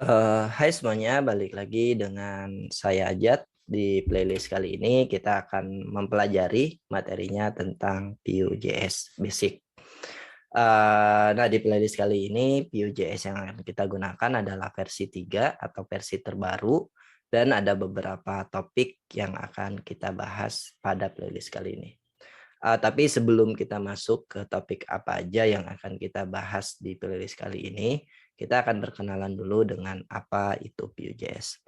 Hai semuanya, balik lagi dengan saya Ajat. Di playlist kali ini kita akan mempelajari materinya tentang Vue.js Basic. Nah, di playlist kali ini Vue.js yang akan kita gunakan adalah versi 3 atau versi terbaru, dan ada beberapa topik yang akan kita bahas pada playlist kali ini. Tapi sebelum kita masuk ke topik apa aja yang akan kita bahas di playlist kali ini, kita akan berkenalan dulu dengan apa itu Vue.js.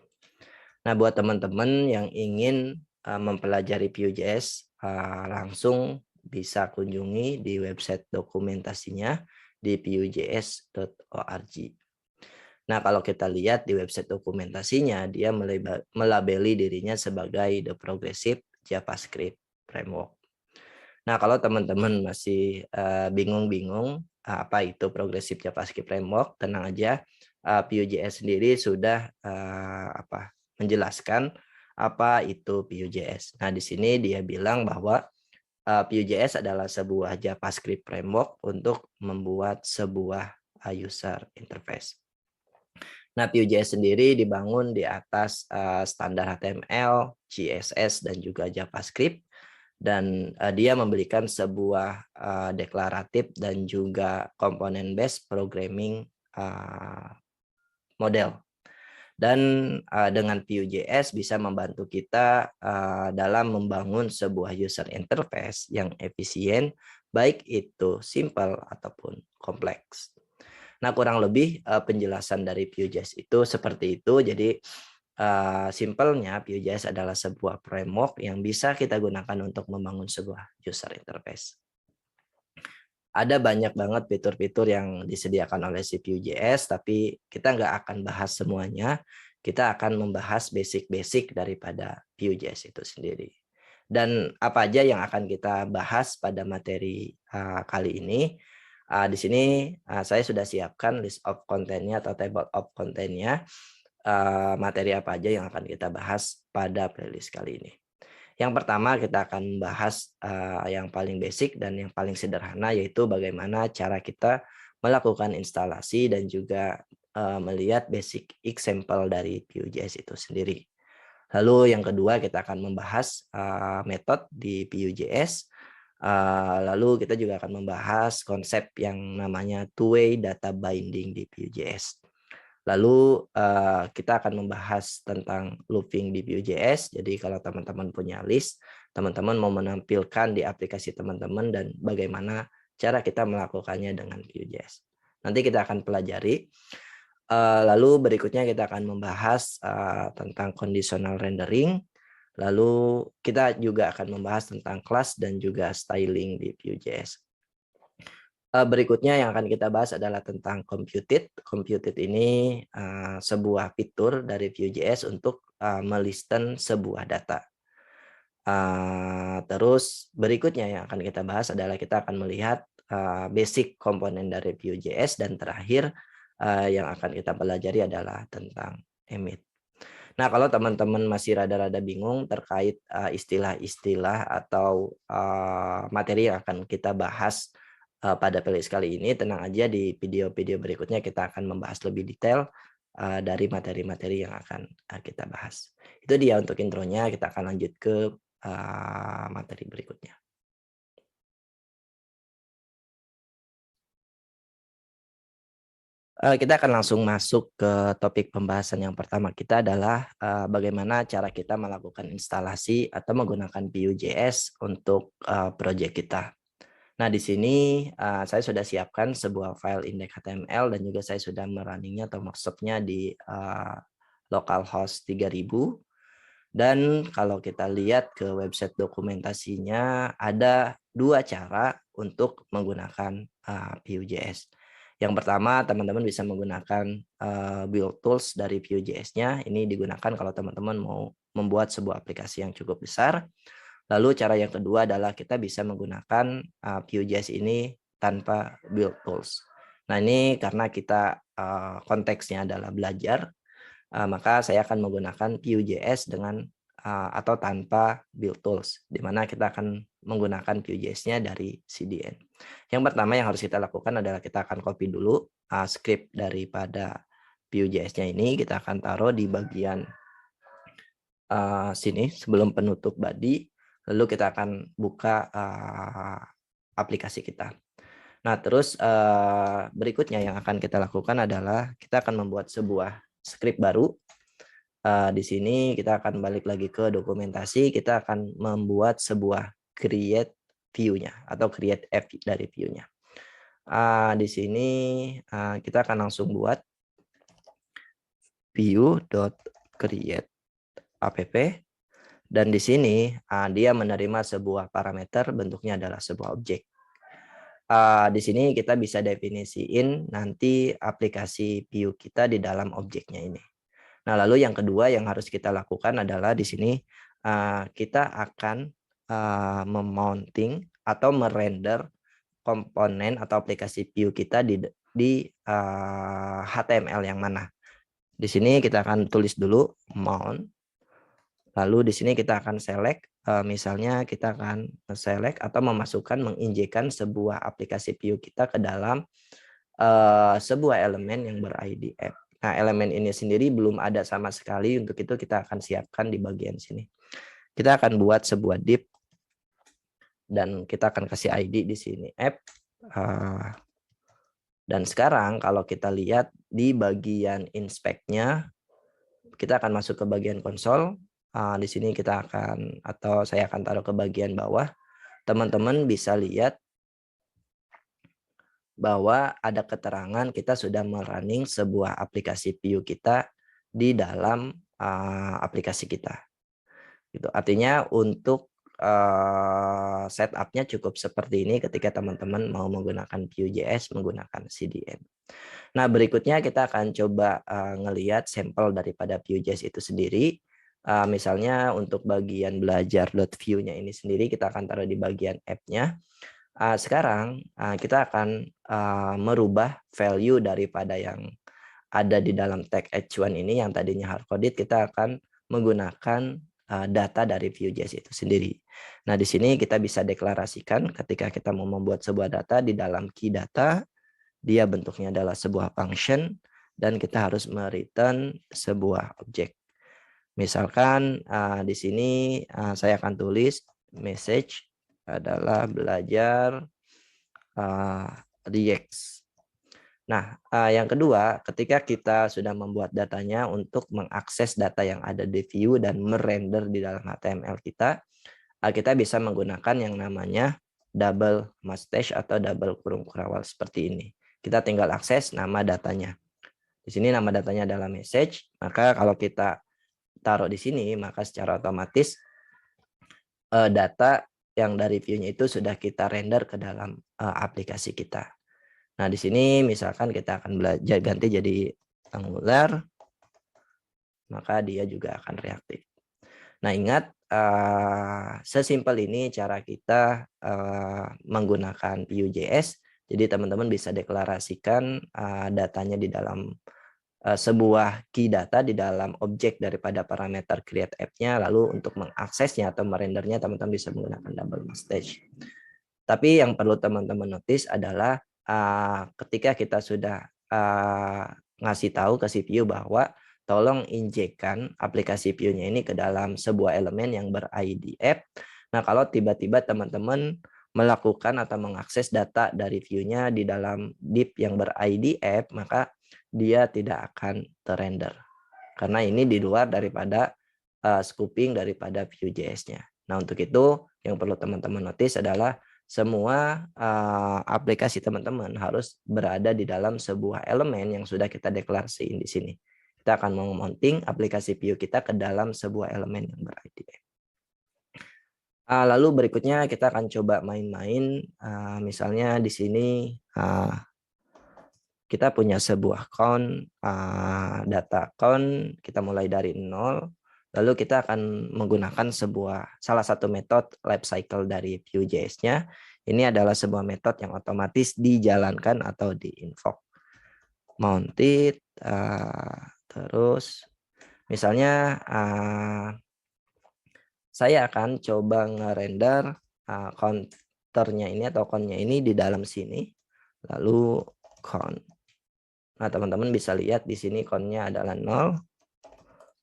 Nah, buat teman-teman yang ingin mempelajari Vue.js, langsung bisa kunjungi di website dokumentasinya di vuejs.org. Nah, kalau kita lihat di website dokumentasinya, dia melabeli dirinya sebagai The Progressive JavaScript Framework. Nah, kalau teman-teman masih bingung-bingung apa itu Progressive JavaScript Framework, tenang aja, Vue.js sendiri sudah menjelaskan apa itu Vue.js. Nah, di sini dia bilang bahwa Vue.js adalah sebuah JavaScript framework untuk membuat sebuah user interface. Nah, Vue.js sendiri dibangun di atas standar HTML, CSS, dan juga JavaScript. Dan dia memberikan sebuah deklaratif dan juga komponen based programming model. Dan dengan Vue.js bisa membantu kita dalam membangun sebuah user interface yang efisien, baik itu simple ataupun kompleks. Nah, kurang lebih penjelasan dari Vue.js itu seperti itu. Jadi simpelnya Vue.js adalah sebuah framework yang bisa kita gunakan untuk membangun sebuah user interface. Ada banyak banget fitur-fitur yang disediakan oleh si Vue.js, tapi kita nggak akan bahas semuanya. Kita akan membahas basic-basic daripada Vue.js itu sendiri. Dan apa aja yang akan kita bahas pada materi kali ini. Di sini saya sudah siapkan list of content-nya atau table of content-nya. Materi apa aja yang akan kita bahas pada playlist kali ini. Yang pertama kita akan bahas yang paling basic dan yang paling sederhana, yaitu bagaimana cara kita melakukan instalasi dan juga melihat basic example dari Vue.js itu sendiri. Lalu yang kedua kita akan membahas metode di Vue.js. Lalu kita juga akan membahas konsep yang namanya two-way data binding di Vue.js. Lalu kita akan membahas tentang looping di Vue.js. Jadi kalau teman-teman punya list, teman-teman mau menampilkan di aplikasi teman-teman dan bagaimana cara kita melakukannya dengan Vue.js. Nanti kita akan pelajari. Lalu berikutnya kita akan membahas tentang conditional rendering. Lalu kita juga akan membahas tentang class dan juga styling di Vue.js. Berikutnya yang akan kita bahas adalah tentang computed. Computed ini sebuah fitur dari Vue.js untuk melisten sebuah data. Terus berikutnya yang akan kita bahas adalah kita akan melihat basic komponen dari Vue.js, dan terakhir yang akan kita pelajari adalah tentang emit. Nah, kalau teman-teman masih rada-rada bingung terkait istilah-istilah atau materi yang akan kita bahas pada playlist kali ini, tenang aja, di video-video berikutnya kita akan membahas lebih detail dari materi-materi yang akan kita bahas. Itu dia untuk intronya, kita akan lanjut ke materi berikutnya. Kita akan langsung masuk ke topik pembahasan yang pertama kita adalah bagaimana cara kita melakukan instalasi atau menggunakan Vue.js untuk proyek kita. Nah, di sini saya sudah siapkan sebuah file index HTML dan juga saya sudah merunningnya atau workshopnya di localhost 3000. Dan kalau kita lihat ke website dokumentasinya, ada dua cara untuk menggunakan Vue.js. Yang pertama, teman-teman bisa menggunakan build tools dari Vue.js-nya. Ini digunakan kalau teman-teman mau membuat sebuah aplikasi yang cukup besar. Lalu cara yang kedua adalah kita bisa menggunakan Vue.js ini tanpa build tools. Nah, ini karena kita konteksnya adalah belajar, maka saya akan menggunakan Vue.js dengan atau tanpa build tools, di mana kita akan menggunakan Vue.js-nya dari CDN. Yang pertama yang harus kita lakukan adalah kita akan copy dulu script daripada Vue.js-nya ini kita akan taruh di bagian sini sebelum penutup body, lalu kita akan buka aplikasi kita. Nah, terus berikutnya yang akan kita lakukan adalah kita akan membuat sebuah script baru. Di sini kita akan balik lagi ke dokumentasi, kita akan membuat sebuah create view-nya atau create app dari view-nya. Di sini kita akan langsung buat view.create app, dan di sini dia menerima sebuah parameter, bentuknya adalah sebuah objek. Di sini kita bisa definisiin nanti aplikasi view kita di dalam objeknya ini. Nah, lalu yang kedua yang harus kita lakukan adalah di sini kita akan memounting atau merender komponen atau aplikasi view kita di HTML yang mana. Di sini kita akan tulis dulu mount. Lalu di sini kita akan select, misalnya kita akan select atau memasukkan, menginjekkan sebuah aplikasi view kita ke dalam sebuah elemen yang ber-ID app. Nah, elemen ini sendiri belum ada sama sekali, untuk itu kita akan siapkan di bagian sini. Kita akan buat sebuah div dan kita akan kasih ID di sini app. Dan sekarang kalau kita lihat di bagian inspect-nya, kita akan masuk ke bagian konsol. Di sini kita akan, atau saya akan taruh ke bagian bawah. Teman-teman bisa lihat bahwa ada keterangan kita sudah merunning sebuah aplikasi view kita di dalam aplikasi kita. Gitu. Artinya untuk setupnya cukup seperti ini ketika teman-teman mau menggunakan Vue.js menggunakan CDN. Nah, berikutnya kita akan coba ngelihat sampel daripada Vue.js itu sendiri. Misalnya untuk bagian belajar.view-nya ini sendiri kita akan taruh di bagian app-nya. Sekarang kita akan merubah value daripada yang ada di dalam tag h1 ini yang tadinya hardcoded, kita akan menggunakan data dari Vue.js itu sendiri. Nah, di sini kita bisa deklarasikan ketika kita mau membuat sebuah data di dalam key data, dia bentuknya adalah sebuah function dan kita harus mereturn sebuah objek. Misalkan di sini saya akan tulis message adalah belajar React. Nah, yang kedua, ketika kita sudah membuat datanya untuk mengakses data yang ada di view dan merender di dalam HTML kita bisa menggunakan yang namanya double mustache atau double kurung kurawal seperti ini. Kita tinggal akses nama datanya. Di sini nama datanya adalah message, maka kalau kita taruh di sini, maka secara otomatis data yang dari view-nya itu sudah kita render ke dalam aplikasi kita. Nah, di sini misalkan kita akan belajar ganti jadi Angular, maka dia juga akan reaktif. Nah, ingat sesimpel ini cara kita menggunakan Vue.js. Jadi teman-teman bisa deklarasikan datanya di dalam sebuah key data di dalam objek daripada parameter create app-nya, lalu untuk mengaksesnya atau merendernya teman-teman bisa menggunakan double mustache. Tapi yang perlu teman-teman notice adalah ketika kita sudah ngasih tahu ke si Vue bahwa tolong injekkan aplikasi Vue-nya ini ke dalam sebuah elemen yang ber-ID app. Nah, kalau tiba-tiba teman-teman melakukan atau mengakses data dari Vue-nya di dalam div yang ber-ID app, maka dia tidak akan terrender. Karena ini di luar daripada scoping daripada Vue.js-nya. Nah, untuk itu yang perlu teman-teman notice adalah semua aplikasi teman-teman harus berada di dalam sebuah elemen yang sudah kita deklarasiin di sini. Kita akan memounting aplikasi Vue kita ke dalam sebuah elemen yang ber-ID. Lalu berikutnya kita akan coba main-main. Misalnya di sini kita punya sebuah account, data account, kita mulai dari 0. Lalu kita akan menggunakan salah satu metode lifecycle dari Vue.js-nya. Ini adalah sebuah metode yang otomatis dijalankan atau di-invoke. Mounted, terus misalnya saya akan coba ngerender counternya ini atau countnya ini di dalam sini. Lalu count. Nah, teman-teman bisa lihat di sini count-nya adalah 0.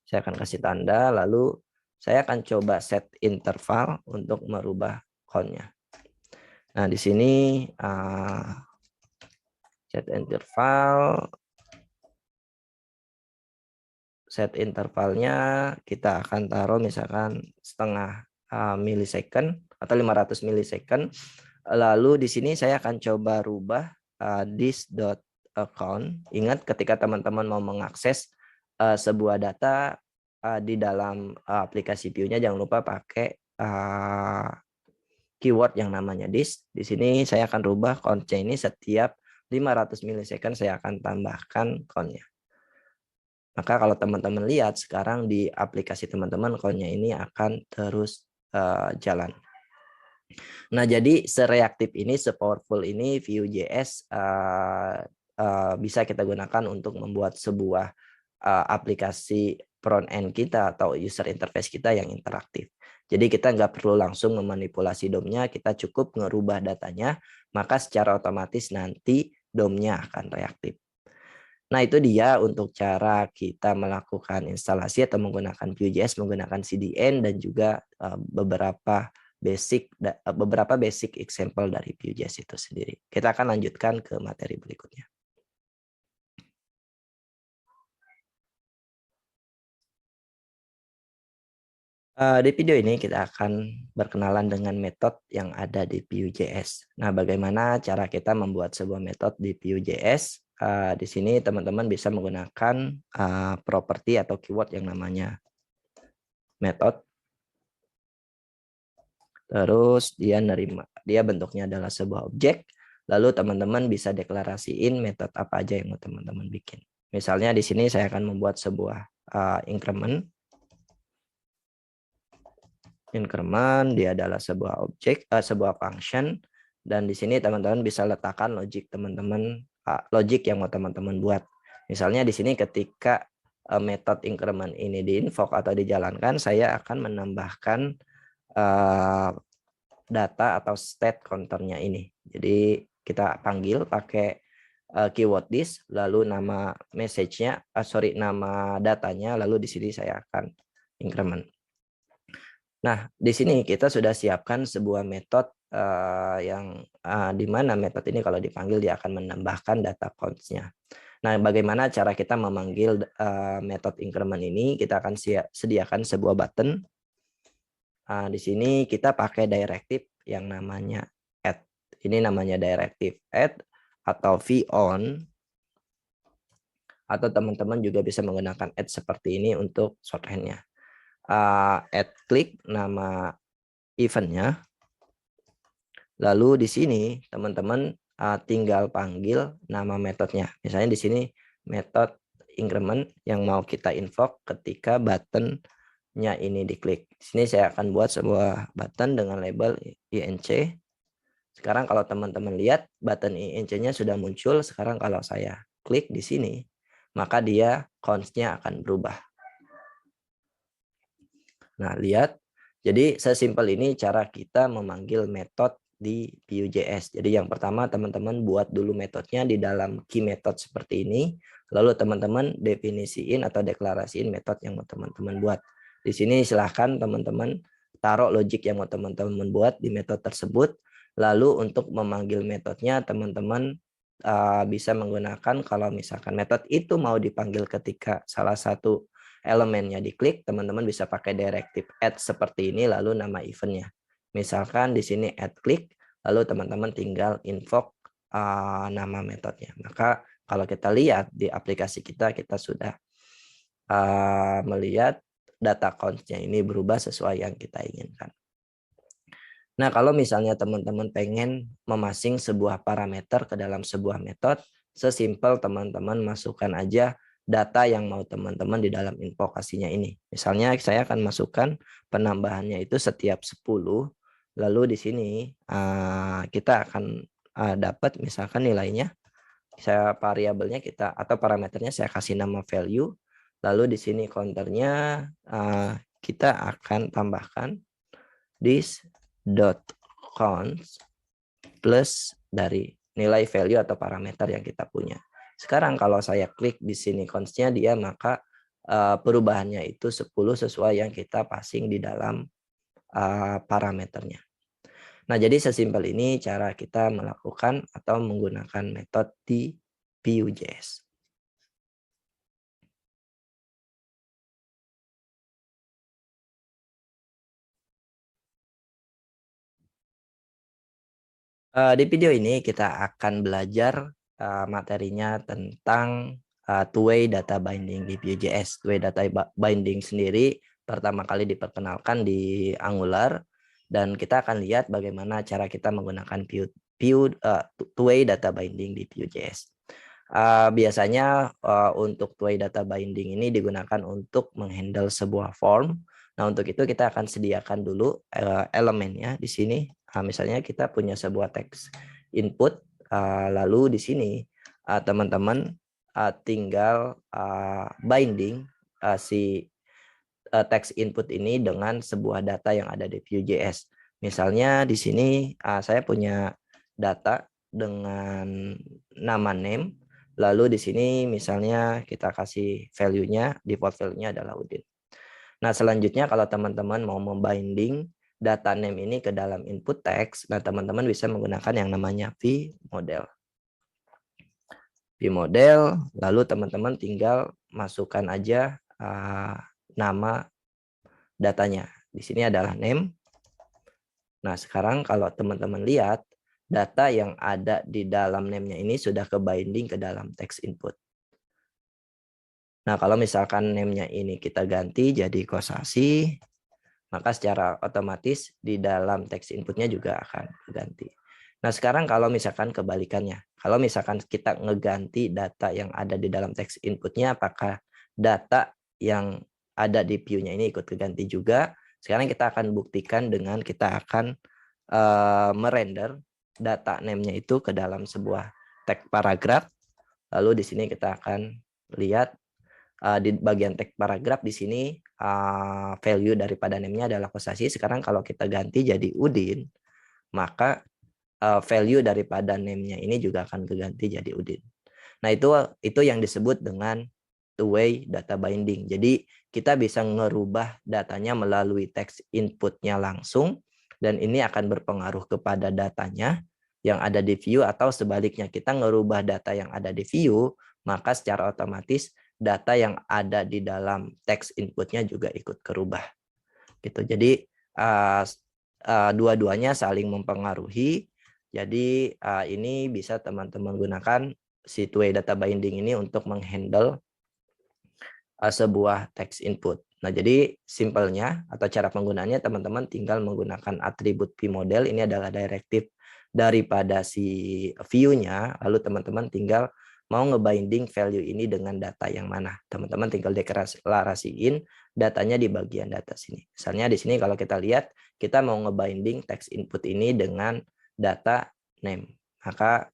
Saya akan kasih tanda, lalu saya akan coba set interval untuk merubah count-nya. Nah, di sini set intervalnya kita akan taruh misalkan setengah milisecond atau 500 milisecond. Lalu di sini saya akan coba rubah this.account. Ingat ketika teman-teman mau mengakses sebuah data di dalam aplikasi view-nya, jangan lupa pakai keyword yang namanya this. Di sini saya akan rubah count-nya ini setiap 500 milisecond saya akan tambahkan count-nya. Maka kalau teman-teman lihat sekarang di aplikasi teman-teman count-nya ini akan terus jalan. Nah, jadi sereaktif ini, sepowerful ini Vue.js bisa kita gunakan untuk membuat sebuah aplikasi front end kita atau user interface kita yang interaktif. Jadi kita nggak perlu langsung memanipulasi DOM-nya, kita cukup ngerubah datanya, maka secara otomatis nanti DOM-nya akan reaktif. Nah, itu dia untuk cara kita melakukan instalasi atau menggunakan Vue.js menggunakan CDN dan juga beberapa basic example dari Vue.js itu sendiri. Kita akan lanjutkan ke materi berikutnya. Di video ini kita akan berkenalan dengan metode yang ada di Vue.js. Nah, bagaimana cara kita membuat sebuah metode di Vue.js? Di sini teman-teman bisa menggunakan properti atau keyword yang namanya method. Terus dia bentuknya adalah sebuah objek. Lalu teman-teman bisa deklarasiin metode apa aja yang mau teman-teman bikin. Misalnya di sini saya akan membuat sebuah increment. Increment dia adalah sebuah objek, sebuah function, dan di sini teman-teman bisa letakkan logic teman-teman, logic yang mau teman-teman buat. Misalnya di sini ketika metode increment ini diinvoke atau dijalankan, saya akan menambahkan data atau state counternya ini. Jadi kita panggil pakai keyword this, lalu nama message-nya, nama datanya, lalu di sini saya akan increment. Nah, di sini kita sudah siapkan sebuah metode yang di mana metode ini kalau dipanggil dia akan menambahkan data counts-nya. Nah, bagaimana cara kita memanggil metode increment ini? Kita akan sediakan sebuah button. Di sini kita pakai directive yang namanya add. Ini namanya directive add atau von. Atau teman-teman juga bisa menggunakan add seperti ini untuk shorthand-nya. Add klik nama event-nya. Lalu di sini teman-teman tinggal panggil nama metodenya. Misalnya di sini metode increment yang mau kita invoke ketika button-nya ini diklik. Di sini saya akan buat sebuah button dengan label inc. Sekarang kalau teman-teman lihat button inc-nya sudah muncul. Sekarang kalau saya klik di sini, maka dia counts-nya akan berubah. Nah, lihat. Jadi sesimpel ini cara kita memanggil metode di Vue.js. Jadi yang pertama teman-teman buat dulu metodenya di dalam key method seperti ini. Lalu teman-teman definisiin atau deklarasiin metode yang mau teman-teman buat. Di sini silahkan teman-teman taruh logic yang mau teman-teman buat di metode tersebut. Lalu untuk memanggil metodenya teman-teman bisa menggunakan kalau misalkan metode itu mau dipanggil ketika salah satu elemennya diklik, teman-teman bisa pakai directive add seperti ini, lalu nama eventnya. Misalkan di sini add klik, lalu teman-teman tinggal invoke nama metodenya. Maka kalau kita lihat di aplikasi kita sudah melihat data counts-nya ini berubah sesuai yang kita inginkan. Nah, kalau misalnya teman-teman pengen memasing sebuah parameter ke dalam sebuah metode, sesimpel teman-teman masukkan aja data yang mau teman-teman di dalam invokasinya ini. Misalnya saya akan masukkan penambahannya itu setiap 10. Lalu di sini kita akan dapat misalkan nilainya. Saya variabelnya atau parameternya saya kasih nama value. Lalu di sini counternya kita akan tambahkan this dot counts plus dari nilai value atau parameter yang kita punya. Sekarang kalau saya klik di sini const-nya dia, maka perubahannya itu 10 sesuai yang kita passing di dalam parameternya. Nah, jadi sesimpel ini cara kita melakukan atau menggunakan metode di Vue.js. Di video ini kita akan belajar materinya tentang two-way data binding di Vue.js. Two-way data binding sendiri pertama kali diperkenalkan di Angular, dan kita akan lihat bagaimana cara kita menggunakan two-way data binding di Vue.js. Biasanya untuk two-way data binding ini digunakan untuk menghandle sebuah form. Nah, untuk itu kita akan sediakan dulu elemennya di sini. Misalnya kita punya sebuah teks input, lalu di sini teman-teman tinggal binding si teks input ini dengan sebuah data yang ada di Vue.js. Misalnya di sini saya punya data dengan nama name, lalu di sini misalnya kita kasih value-nya, default value-nya adalah Udin. Nah, selanjutnya kalau teman-teman mau membinding data name ini ke dalam input text, nah teman-teman bisa menggunakan yang namanya vModel. vModel, lalu teman-teman tinggal masukkan aja nama datanya. Di sini adalah name. Nah, sekarang kalau teman-teman lihat, data yang ada di dalam name-nya ini sudah ke binding ke dalam text input. Nah, kalau misalkan name-nya ini kita ganti jadi Kosasi, maka secara otomatis di dalam teks inputnya juga akan berganti. Nah, sekarang kalau misalkan kebalikannya, kalau misalkan kita ngeganti data yang ada di dalam teks inputnya, apakah data yang ada di view-nya ini ikut keganti juga? Sekarang kita akan buktikan dengan kita akan merender data name-nya itu ke dalam sebuah tag paragraf. Lalu di sini kita akan lihat di bagian tag paragraf di sini value daripada name-nya adalah Kosasi. Sekarang kalau kita ganti jadi Udin, maka value daripada name-nya ini juga akan keganti jadi Udin. Nah, itu yang disebut dengan two-way data binding. Jadi kita bisa ngerubah datanya melalui teks inputnya langsung, dan ini akan berpengaruh kepada datanya yang ada di view, atau sebaliknya kita ngerubah data yang ada di view, maka secara otomatis data yang ada di dalam teks inputnya juga ikut kerubah. Gitu. Jadi dua-duanya saling mempengaruhi. Jadi ini bisa teman-teman gunakan si two-way data binding ini untuk menghandle sebuah text input. Nah, jadi simpelnya atau cara penggunaannya teman-teman tinggal menggunakan atribut vModel. Ini adalah direktif daripada si view-nya, lalu teman-teman tinggal mau ngebinding value ini dengan data yang mana. Teman-teman tinggal deklarasiin datanya di bagian data sini. Misalnya di sini kalau kita lihat, kita mau ngebinding text input ini dengan data name. Maka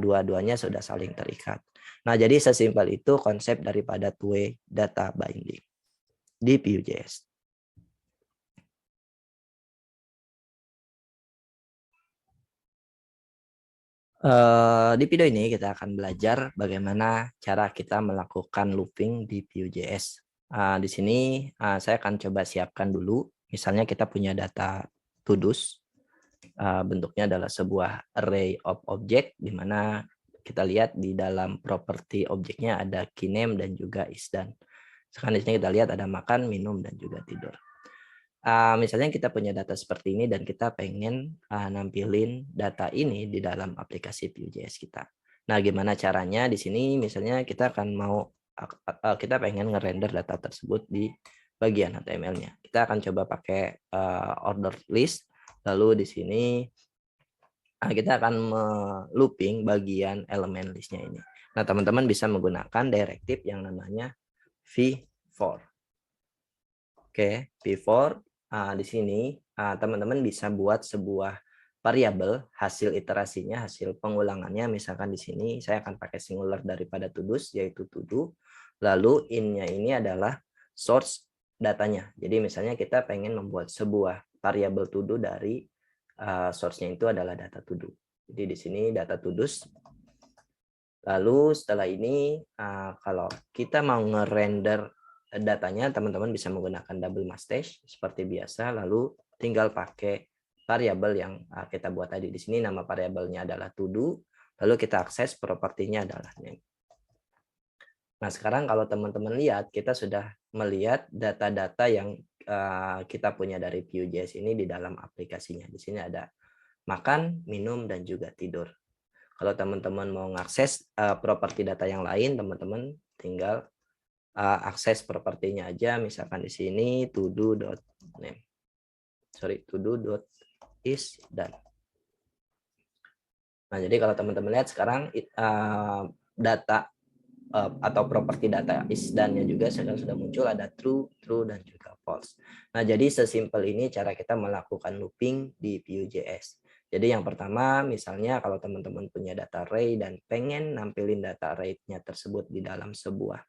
dua-duanya sudah saling terikat. Nah, jadi sesimpel itu konsep daripada two-way data binding di Vue.js. Di video ini kita akan belajar bagaimana cara kita melakukan looping di Vue.js. Di sini saya akan coba siapkan dulu. Misalnya kita punya data to-dos. Bentuknya adalah sebuah array of object, di mana kita lihat di dalam properti objeknya ada key name dan juga isDone. Sekarang di sini kita lihat ada makan, minum, dan juga tidur. Misalnya kita punya data seperti ini dan kita pengen nampilin data ini di dalam aplikasi Vue.js kita. Nah, gimana caranya? Di sini misalnya kita akan kita pengen ngerender data tersebut di bagian HTML-nya. Kita akan coba pakai order list. Lalu di sini kita akan looping bagian elemen listnya ini. Nah, teman-teman bisa menggunakan direktif yang namanya v-for. Oke, v-for di sini teman-teman bisa buat sebuah variabel hasil iterasinya, hasil pengulangannya. Misalkan di sini saya akan pakai singular daripada to-dos, yaitu to-do. Lalu in-nya ini adalah source datanya. Jadi misalnya kita pengen membuat sebuah variabel to-do dari source-nya itu adalah data to-do. Jadi di sini data to-dos Lalu setelah ini kalau kita mau nge-render datanya, teman-teman bisa menggunakan double mustache seperti biasa, lalu tinggal pakai variabel yang kita buat tadi. Di sini nama variabelnya adalah to do, lalu kita akses propertinya adalah name. Nah, sekarang kalau teman-teman lihat, kita sudah melihat data-data yang kita punya dari Vue.js ini di dalam aplikasinya. Di sini ada makan, minum, dan juga tidur. Kalau teman-teman mau mengakses properti data yang lain, teman-teman tinggal akses propertinya aja. Misalkan di sini todo.name. Sorry, todo.is dan. Nah, jadi kalau teman-teman lihat sekarang data atau properti data isdannya juga sudah muncul, ada true, true, dan juga false. Nah, jadi sesimpel ini cara kita melakukan looping di Vue.js. Jadi yang pertama, misalnya kalau teman-teman punya data array dan pengen nampilin data array-nya tersebut di dalam sebuah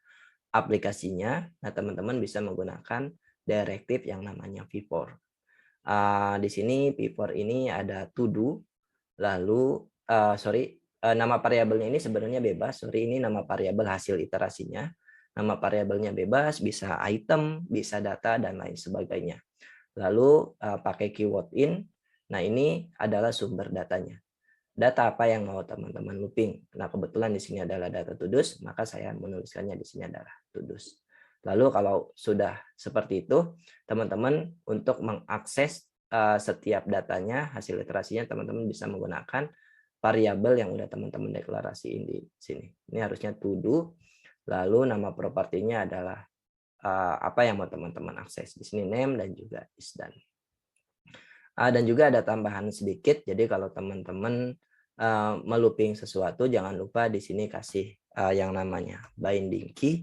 aplikasinya, nah teman-teman bisa menggunakan directive yang namanya v-for. Di sini v-for ini ada to do, lalu nama variabelnya ini sebenarnya bebas. Ini nama variabel hasil iterasinya. Nama variabelnya bebas, bisa item, bisa data, dan lain sebagainya. Lalu pakai keyword in. Nah, ini adalah sumber datanya. Data apa yang mau teman-teman looping? Nah, kebetulan di sini adalah data to-dos, maka saya menuliskannya di sini adalah to-dos. Lalu kalau sudah seperti itu, teman-teman untuk mengakses setiap datanya, hasil iterasinya, teman-teman bisa menggunakan variabel yang udah teman-teman deklarasiin di sini. Ini harusnya to do, lalu nama propertinya adalah apa yang mau teman-teman akses. Di sini name dan juga is done. Dan juga ada tambahan sedikit, jadi kalau teman-teman melooping sesuatu, jangan lupa di sini kasih yang namanya binding key.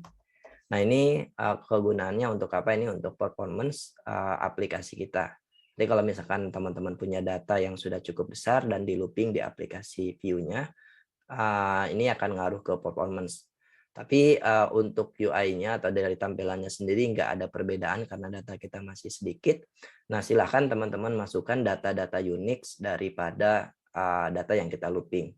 Nah, ini kegunaannya untuk apa? Ini untuk performance aplikasi kita. Jadi kalau misalkan teman-teman punya data yang sudah cukup besar dan di looping di aplikasi Vue-nya, ini akan ngaruh ke performance. Tapi untuk UI-nya atau dari tampilannya sendiri nggak ada perbedaan karena data kita masih sedikit. Nah, silahkan teman-teman masukkan data-data Unix daripada data yang kita looping.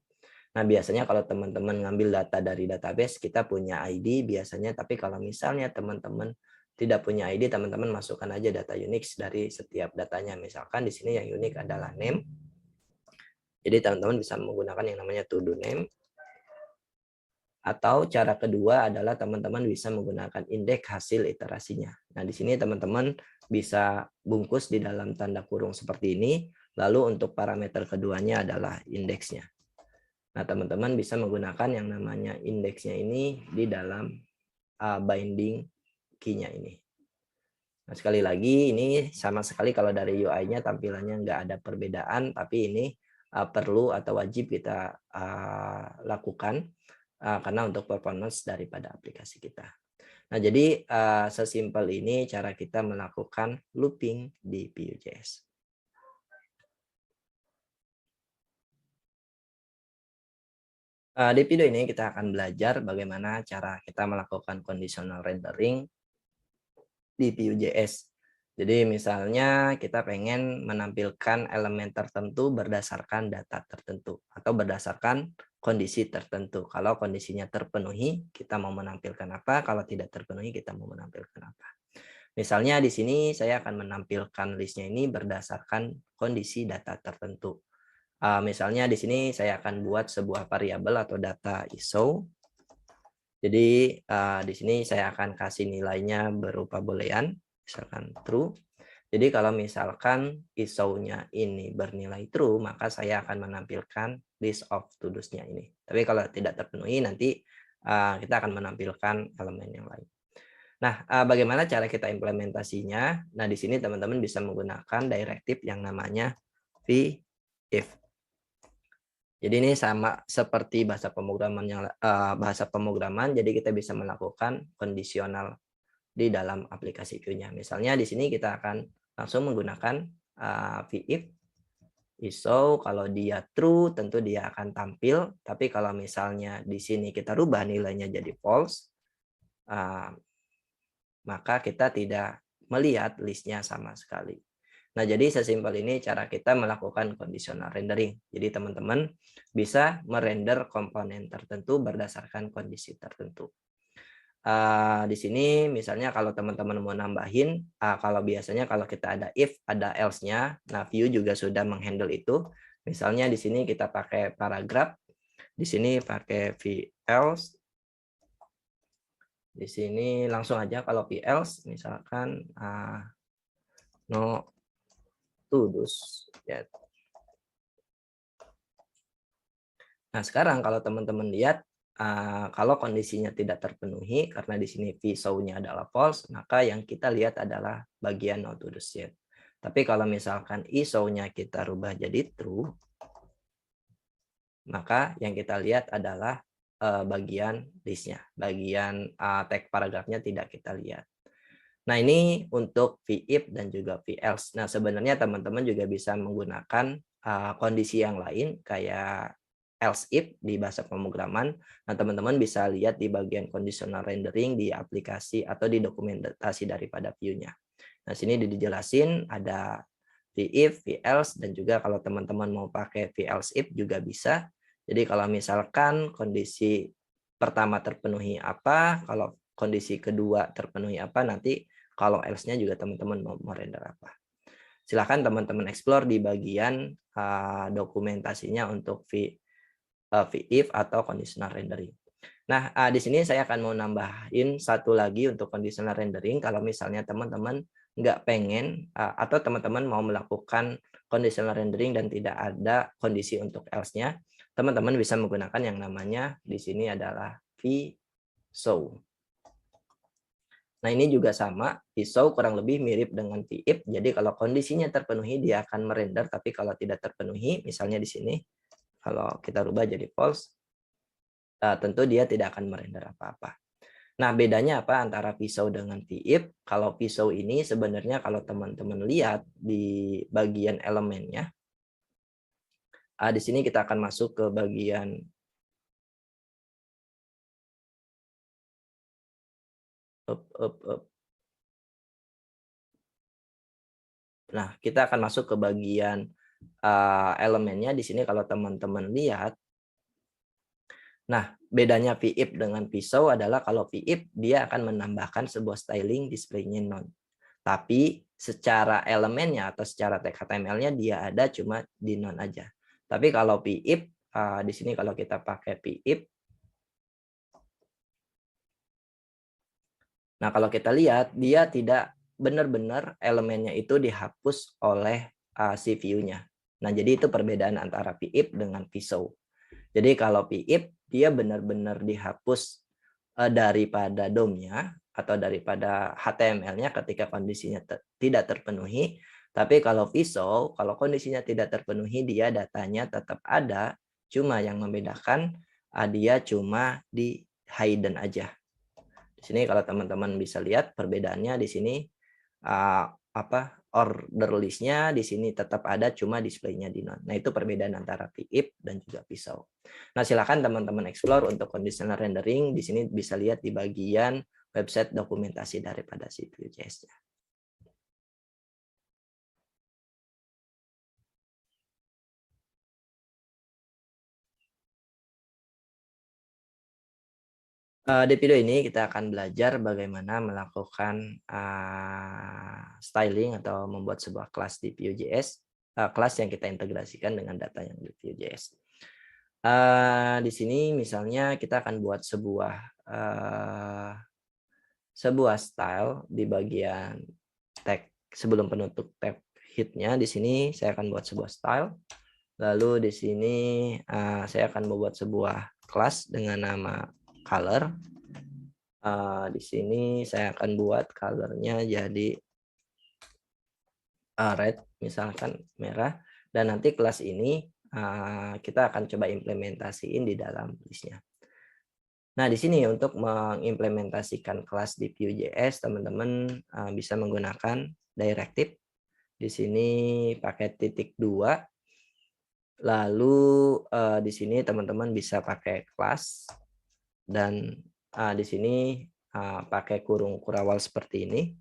Nah, biasanya kalau teman-teman ngambil data dari database, kita punya ID biasanya, tapi kalau misalnya teman-teman tidak punya ID, teman-teman masukkan aja data Unix dari setiap datanya. Misalkan di sini yang unik adalah name. Jadi teman-teman bisa menggunakan yang namanya to-do name. Atau cara kedua adalah teman-teman bisa menggunakan indeks hasil iterasinya. Nah, di sini teman-teman bisa bungkus di dalam tanda kurung seperti ini. Lalu untuk parameter keduanya adalah indeksnya. Nah, teman-teman bisa menggunakan yang namanya indeksnya ini di dalam binding key-nya ini. Nah, sekali lagi ini sama sekali kalau dari UI-nya tampilannya nggak ada perbedaan, tapi ini perlu atau wajib kita lakukan karena untuk performance daripada aplikasi kita. Nah, jadi sesimpel ini cara kita melakukan looping di Vue.js. Di video ini kita akan belajar bagaimana cara kita melakukan conditional rendering di Vue.js. Jadi misalnya kita pengen menampilkan elemen tertentu berdasarkan data tertentu atau berdasarkan kondisi tertentu. Kalau kondisinya terpenuhi, kita mau menampilkan apa? Kalau tidak terpenuhi, kita mau menampilkan apa? Misalnya di sini saya akan menampilkan listnya ini berdasarkan kondisi data tertentu. Misalnya di sini saya akan buat sebuah variabel atau data ISO. Jadi di sini saya akan kasih nilainya berupa boolean, misalkan true. Jadi kalau misalkan ISO-nya ini bernilai true, maka saya akan menampilkan list of to-dos-nya ini. Tapi kalau tidak terpenuhi, nanti kita akan menampilkan elemen yang lain. Nah, bagaimana cara kita implementasinya? Nah, di sini teman-teman bisa menggunakan directive yang namanya v-if. Jadi ini sama seperti bahasa pemrograman, jadi kita bisa melakukan kondisional di dalam aplikasi Vue-nya. Misalnya di sini kita akan langsung menggunakan v-if ISO. Kalau dia true tentu dia akan tampil, tapi kalau misalnya di sini kita rubah nilainya jadi false, maka kita tidak melihat listnya sama sekali. Nah, jadi sesimpel ini cara kita melakukan conditional rendering. Jadi teman-teman bisa merender komponen tertentu berdasarkan kondisi tertentu. Di sini misalnya kalau teman-teman mau nambahin, kalau biasanya kalau kita ada if, ada else-nya, nah Vue juga sudah menghandle itu. Misalnya di sini kita pakai paragraph, di sini pakai v-else, di sini langsung aja kalau v-else, misalkan no to do's. Ya. Nah sekarang kalau teman-teman lihat, kalau kondisinya tidak terpenuhi, karena di sini v-show-nya adalah false, maka yang kita lihat adalah bagian not to do's yet. Tapi kalau misalkan i-show-nya kita rubah jadi true, maka yang kita lihat adalah bagian list-nya, bagian tag paragrafnya tidak kita lihat. Nah ini untuk v-if dan juga v-else. Nah sebenarnya teman-teman juga bisa menggunakan kondisi yang lain kayak else if di bahasa pemrograman. Nah teman-teman bisa lihat di bagian conditional rendering di aplikasi atau di dokumentasi daripada Vue-nya. Nah sini dijelasin ada v-if, v-else, dan juga kalau teman-teman mau pakai v-else if juga bisa. Jadi kalau misalkan kondisi pertama terpenuhi apa, kalau kondisi kedua terpenuhi apa, nanti kalau else-nya juga teman-teman mau merender apa. Silahkan teman-teman explore di bagian dokumentasinya untuk v-if atau conditional rendering. Nah, di sini saya akan mau nambahin satu lagi untuk conditional rendering. Kalau misalnya teman-teman nggak pengen atau teman-teman mau melakukan conditional rendering dan tidak ada kondisi untuk else-nya, teman-teman bisa menggunakan yang namanya di sini adalah v-show. Nah, ini juga sama, v-show kurang lebih mirip dengan v-if. Jadi kalau kondisinya terpenuhi dia akan merender, tapi kalau tidak terpenuhi, misalnya di sini kalau kita rubah jadi false, tentu dia tidak akan merender apa-apa. Nah, bedanya apa antara v-show dengan v-if? Kalau v-show ini sebenarnya kalau teman-teman lihat di bagian elemennya, di sini kita akan masuk ke bagian Nah, kita akan masuk ke bagian elemennya di sini kalau teman-teman lihat. Nah, bedanya v-if dengan v-show adalah kalau v-if dia akan menambahkan sebuah styling display-nya none. Tapi secara elemennya atau secara tag HTML-nya dia ada cuma di none aja. Tapi kalau v-if di sini kalau kita pakai v-if, nah kalau kita lihat dia tidak benar-benar elemennya itu dihapus oleh si view-nya. Nah, jadi itu perbedaan antara v-if dengan v-show. Jadi kalau v-if dia benar-benar dihapus daripada DOM-nya atau daripada HTML-nya ketika kondisinya tidak terpenuhi. Tapi kalau v-show, kalau kondisinya tidak terpenuhi, dia datanya tetap ada. Cuma yang membedakan dia cuma di hidden aja. Di sini kalau teman-teman bisa lihat perbedaannya di sini order list-nya di sini tetap ada cuma display-nya di none. Nah, itu perbedaan antara v-if dan juga v-show. Nah, silakan teman-teman explore untuk conditional rendering. Di sini bisa lihat di bagian website dokumentasi daripada si Vue.js-nya. Di video ini kita akan belajar bagaimana melakukan styling atau membuat sebuah kelas di Vue.js, kelas yang kita integrasikan dengan data yang di Vue.js. Di sini misalnya kita akan buat sebuah style di bagian tag sebelum penutup tag head-nya. Di sini saya akan buat sebuah style. Lalu di sini saya akan membuat sebuah kelas dengan nama color. Di sini saya akan buat colornya jadi red, misalkan merah. Dan nanti kelas ini kita akan coba implementasiin di dalam listnya. Nah, di sini untuk mengimplementasikan kelas di Vue.js, teman-teman bisa menggunakan directive. Di sini pakai -2. Lalu di sini teman-teman bisa pakai kelas dan di sini pakai kurung kurawal seperti ini.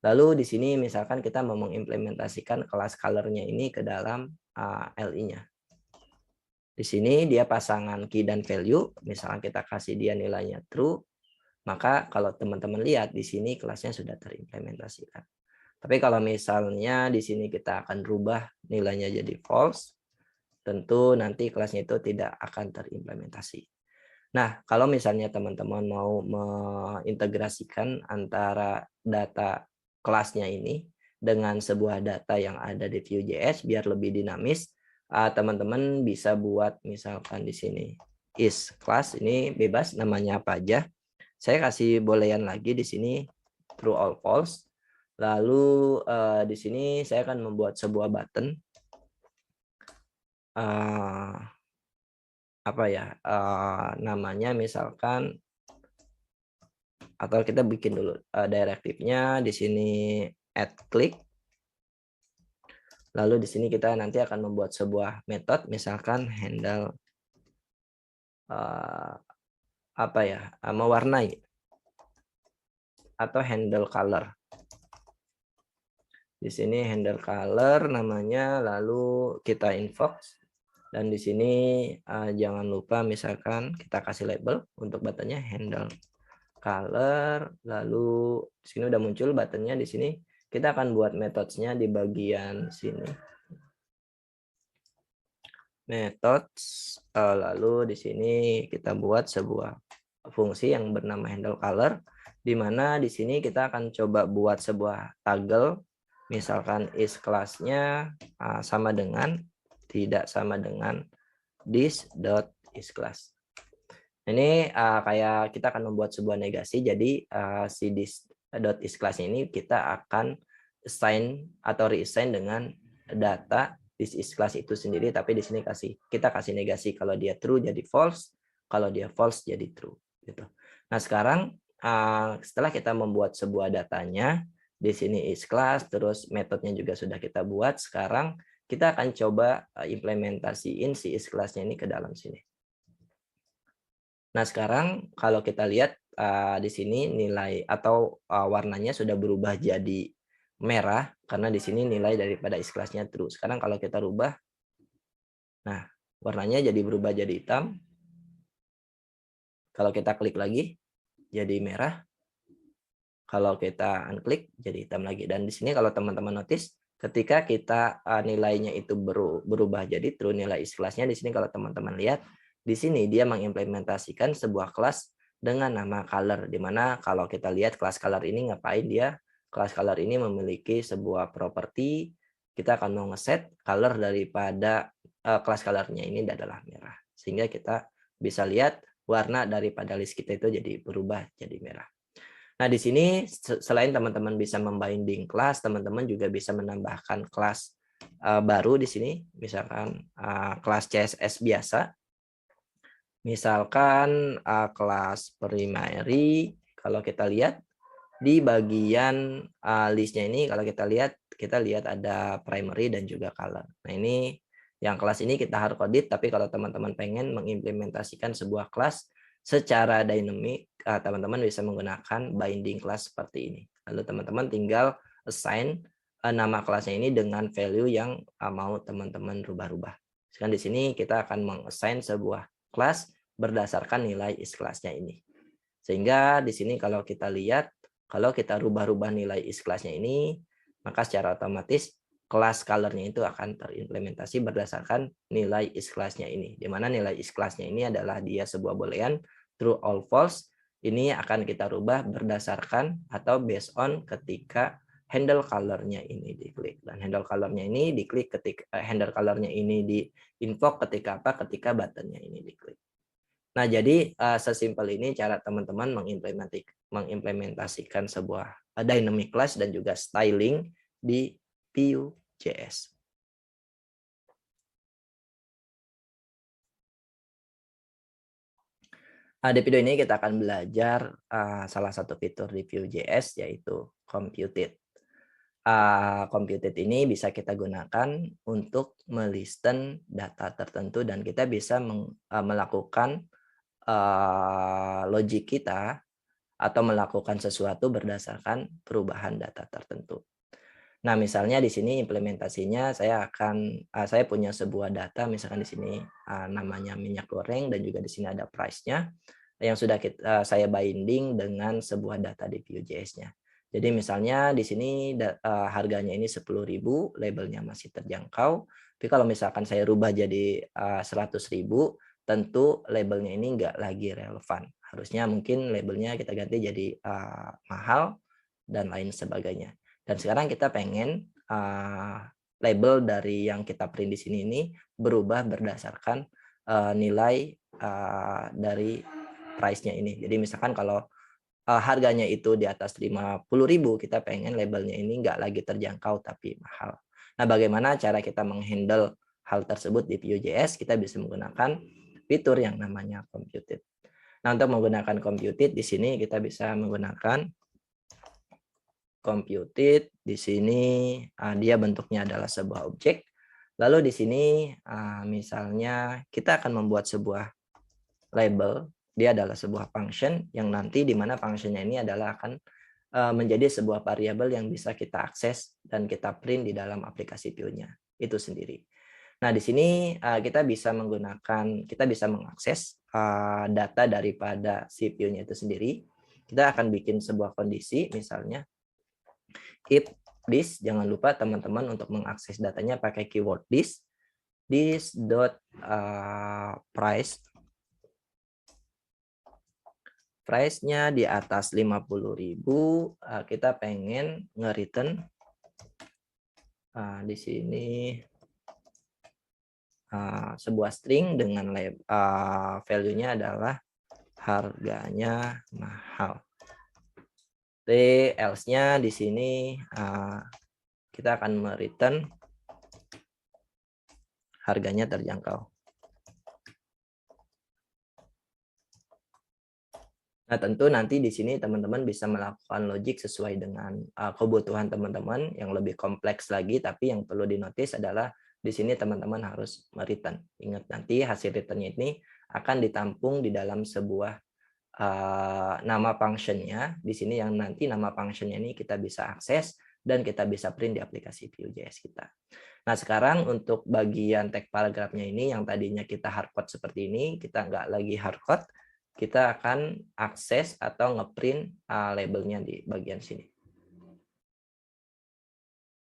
Lalu di sini misalkan kita mau mengimplementasikan kelas color-nya ini ke dalam LI-nya. Di sini dia pasangan key dan value, misalkan kita kasih dia nilainya true, maka kalau teman-teman lihat di sini kelasnya sudah terimplementasikan. Tapi kalau misalnya di sini kita akan rubah nilainya jadi false, tentu nanti kelasnya itu tidak akan terimplementasi. Nah, kalau misalnya teman-teman mau mengintegrasikan antara data kelasnya ini dengan sebuah data yang ada di Vue.js biar lebih dinamis, teman-teman bisa buat misalkan di sini is class, ini bebas namanya apa aja. Saya kasih boolean lagi di sini true all false. Lalu di sini saya akan membuat sebuah button apa ya, namanya misalkan, atau kita bikin dulu direktifnya di sini add click. Lalu di sini kita nanti akan membuat sebuah metode misalkan handle apa ya, mewarnai atau handle color. Di sini handle color namanya, lalu kita invoke, dan di sini jangan lupa misalkan kita kasih label untuk buttonnya handle color. Lalu di sini udah muncul buttonnya. Di sini kita akan buat methodenya di bagian sini, methods. Lalu di sini kita buat sebuah fungsi yang bernama handle color, di mana di sini kita akan coba buat sebuah toggle, misalkan is kelasnya sama dengan tidak sama dengan this dot is class. Ini kayak kita akan membuat sebuah negasi, jadi si this dot is class ini kita akan assign atau reassign dengan data this is class itu sendiri, tapi di sini kita kasih negasi, kalau dia true jadi false, kalau dia false jadi true gitu. Nah, sekarang setelah kita membuat sebuah datanya, di sini is class, terus metodenya juga sudah kita buat, sekarang kita akan coba implementasiin si is class-nya ini ke dalam sini. Nah, sekarang kalau kita lihat di sini nilai atau warnanya sudah berubah jadi merah karena di sini nilai daripada is class-nya true. Sekarang kalau kita rubah, nah warnanya jadi berubah jadi hitam. Kalau kita klik lagi jadi merah. Kalau kita unklik jadi hitam lagi. Dan di sini kalau teman-teman notice, ketika kita nilainya itu berubah jadi true, nilai is class-nya di sini kalau teman-teman lihat, di sini dia mengimplementasikan sebuah kelas dengan nama color, di mana kalau kita lihat kelas color ini ngapain dia? Kelas color ini memiliki sebuah properti, kita akan mau ngeset color daripada kelas color-nya ini adalah merah. Sehingga kita bisa lihat warna daripada list kita itu jadi berubah jadi merah. Nah, di sini selain teman-teman bisa membinding kelas, teman-teman juga bisa menambahkan kelas baru di sini, misalkan kelas CSS biasa. Misalkan kelas primary, kalau kita lihat di bagian listnya ini, kalau kita lihat ada primary dan juga color. Nah, ini yang kelas ini kita hard coded, tapi kalau teman-teman pengen mengimplementasikan sebuah kelas secara dynamic, teman-teman bisa menggunakan binding class seperti ini. Lalu teman-teman tinggal assign nama kelasnya ini dengan value yang mau teman-teman rubah-rubah. Sekarang di sini kita akan meng-assign sebuah kelas berdasarkan nilai is kelasnya ini. Sehingga di sini kalau kita lihat, kalau kita rubah-rubah nilai is kelasnya ini, maka secara otomatis kelas color-nya itu akan terimplementasi berdasarkan nilai is kelasnya ini. Di mana nilai is kelasnya ini adalah dia sebuah boolean true all false. Ini akan kita rubah berdasarkan atau based on ketika handle color-nya ini diklik. Dan handle color-nya ini diklik ketika handle color-nya ini di invoke ketika apa? Ketika button-nya ini diklik. Nah, jadi sesimpel ini cara teman-teman mengimplementasikan sebuah dynamic class dan juga styling di Vue.js. Di video ini kita akan belajar salah satu fitur di Vue.js yaitu computed. Computed ini bisa kita gunakan untuk melisten data tertentu dan kita bisa melakukan logik kita atau melakukan sesuatu berdasarkan perubahan data tertentu. Nah, misalnya di sini implementasinya saya punya sebuah data, misalkan di sini namanya minyak goreng dan juga di sini ada price-nya yang sudah saya binding dengan sebuah data di Vue.js-nya. Jadi misalnya di sini harganya ini 10.000, labelnya masih terjangkau. Tapi kalau misalkan saya rubah jadi 100.000, tentu labelnya ini nggak lagi relevan. Harusnya mungkin labelnya kita ganti jadi mahal dan lain sebagainya. Dan sekarang kita pengen label dari yang kita print di sini ini berubah berdasarkan nilai dari price-nya ini. Jadi misalkan kalau harganya itu di atas 50.000, kita pengen labelnya ini nggak lagi terjangkau tapi mahal. Nah, bagaimana cara kita menghandle hal tersebut di Vue.js? Kita bisa menggunakan fitur yang namanya computed. Nah, untuk menggunakan computed di sini kita bisa menggunakan computed. Di sini dia bentuknya adalah sebuah objek. Lalu di sini misalnya kita akan membuat sebuah label. Dia adalah sebuah function yang nanti di mana functionnya ini adalah akan menjadi sebuah variabel yang bisa kita akses dan kita print di dalam aplikasi Vue-nya itu sendiri. Nah, di sini kita bisa mengakses data daripada si Vue-nya itu sendiri. Kita akan bikin sebuah kondisi, misalnya if this, jangan lupa teman-teman untuk mengakses datanya pakai keyword this dot price. Price-nya di atas 50.000, kita pengen nge-return di sini sebuah string dengan value-nya adalah harganya mahal. Else-nya di sini kita akan me-return harganya terjangkau. Nah, tentu nanti di sini teman-teman bisa melakukan logic sesuai dengan kebutuhan teman-teman yang lebih kompleks lagi, tapi yang perlu dinotis adalah di sini teman-teman harus me-return. Ingat, nanti hasil return-nya ini akan ditampung di dalam sebuah nama function-nya. Di sini yang nanti nama function-nya ini kita bisa akses dan kita bisa print di aplikasi Vue.js kita. Nah, sekarang untuk bagian tag paragraph-nya ini yang tadinya kita hardcode seperti ini, kita nggak lagi hardcode, kita akan akses atau ngeprint labelnya di bagian sini.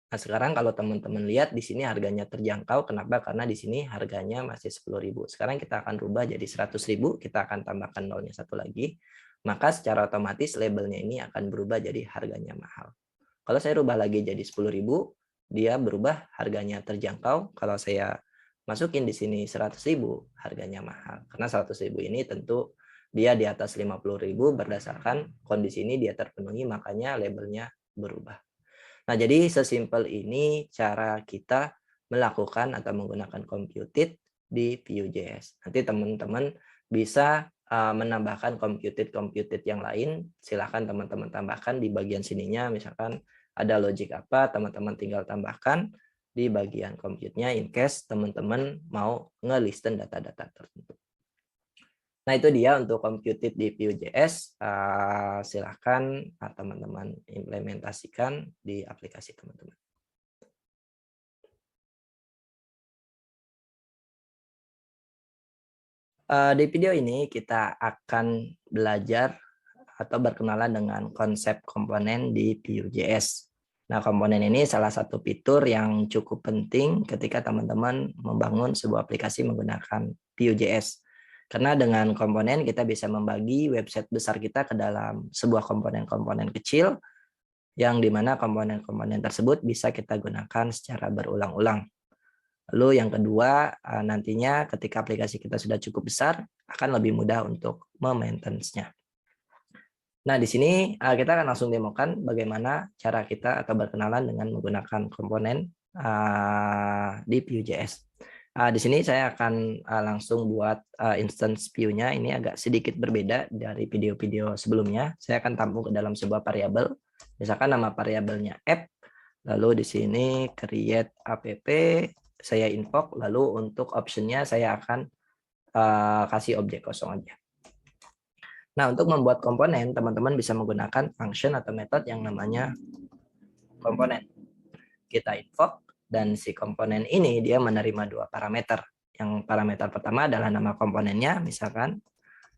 Nah, sekarang kalau teman-teman lihat di sini harganya terjangkau, kenapa? Karena di sini harganya masih 10.000. Sekarang kita akan rubah jadi 100.000, kita akan tambahkan nolnya satu lagi, maka secara otomatis labelnya ini akan berubah jadi harganya mahal. Kalau saya rubah lagi jadi 10.000, dia berubah harganya terjangkau. Kalau saya masukin di sini 100.000, harganya mahal. Karena 100.000 ini tentu dia di atas 50.000 berdasarkan kondisi ini dia terpenuhi, makanya labelnya berubah. Nah, jadi sesimpel ini cara kita melakukan atau menggunakan computed di Vue.js. Nanti teman-teman bisa menambahkan computed yang lain, silahkan teman-teman tambahkan di bagian sininya, misalkan ada logic apa, teman-teman tinggal tambahkan di bagian compute-nya in case teman-teman mau nge-listen data-data tertentu. Nah, itu dia untuk computed di Vue.js. Silahkan teman-teman implementasikan di aplikasi teman-teman. Di video ini kita akan belajar atau berkenalan dengan konsep komponen di Vue.js. Nah, komponen ini salah satu fitur yang cukup penting ketika teman-teman membangun sebuah aplikasi menggunakan Vue.js. Karena dengan komponen kita bisa membagi website besar kita ke dalam sebuah komponen-komponen kecil yang dimana komponen-komponen tersebut bisa kita gunakan secara berulang-ulang. Lalu yang kedua, nantinya ketika aplikasi kita sudah cukup besar, akan lebih mudah untuk memaintenance-nya. Nah, di sini kita akan langsung demokan bagaimana cara kita atau berkenalan dengan menggunakan komponen di Vue.js. Di sini saya akan langsung buat instance Vue-nya. Ini agak sedikit berbeda dari video-video sebelumnya. Saya akan tampung ke dalam sebuah variabel. Misalkan nama variabelnya app. Lalu di sini create app, saya invoke. Lalu untuk option-nya saya akan kasih objek kosong aja. Nah, untuk membuat komponen, teman-teman bisa menggunakan function atau metode yang namanya komponen. Kita invoke, dan si komponen ini dia menerima dua parameter. Yang parameter pertama adalah nama komponennya, misalkan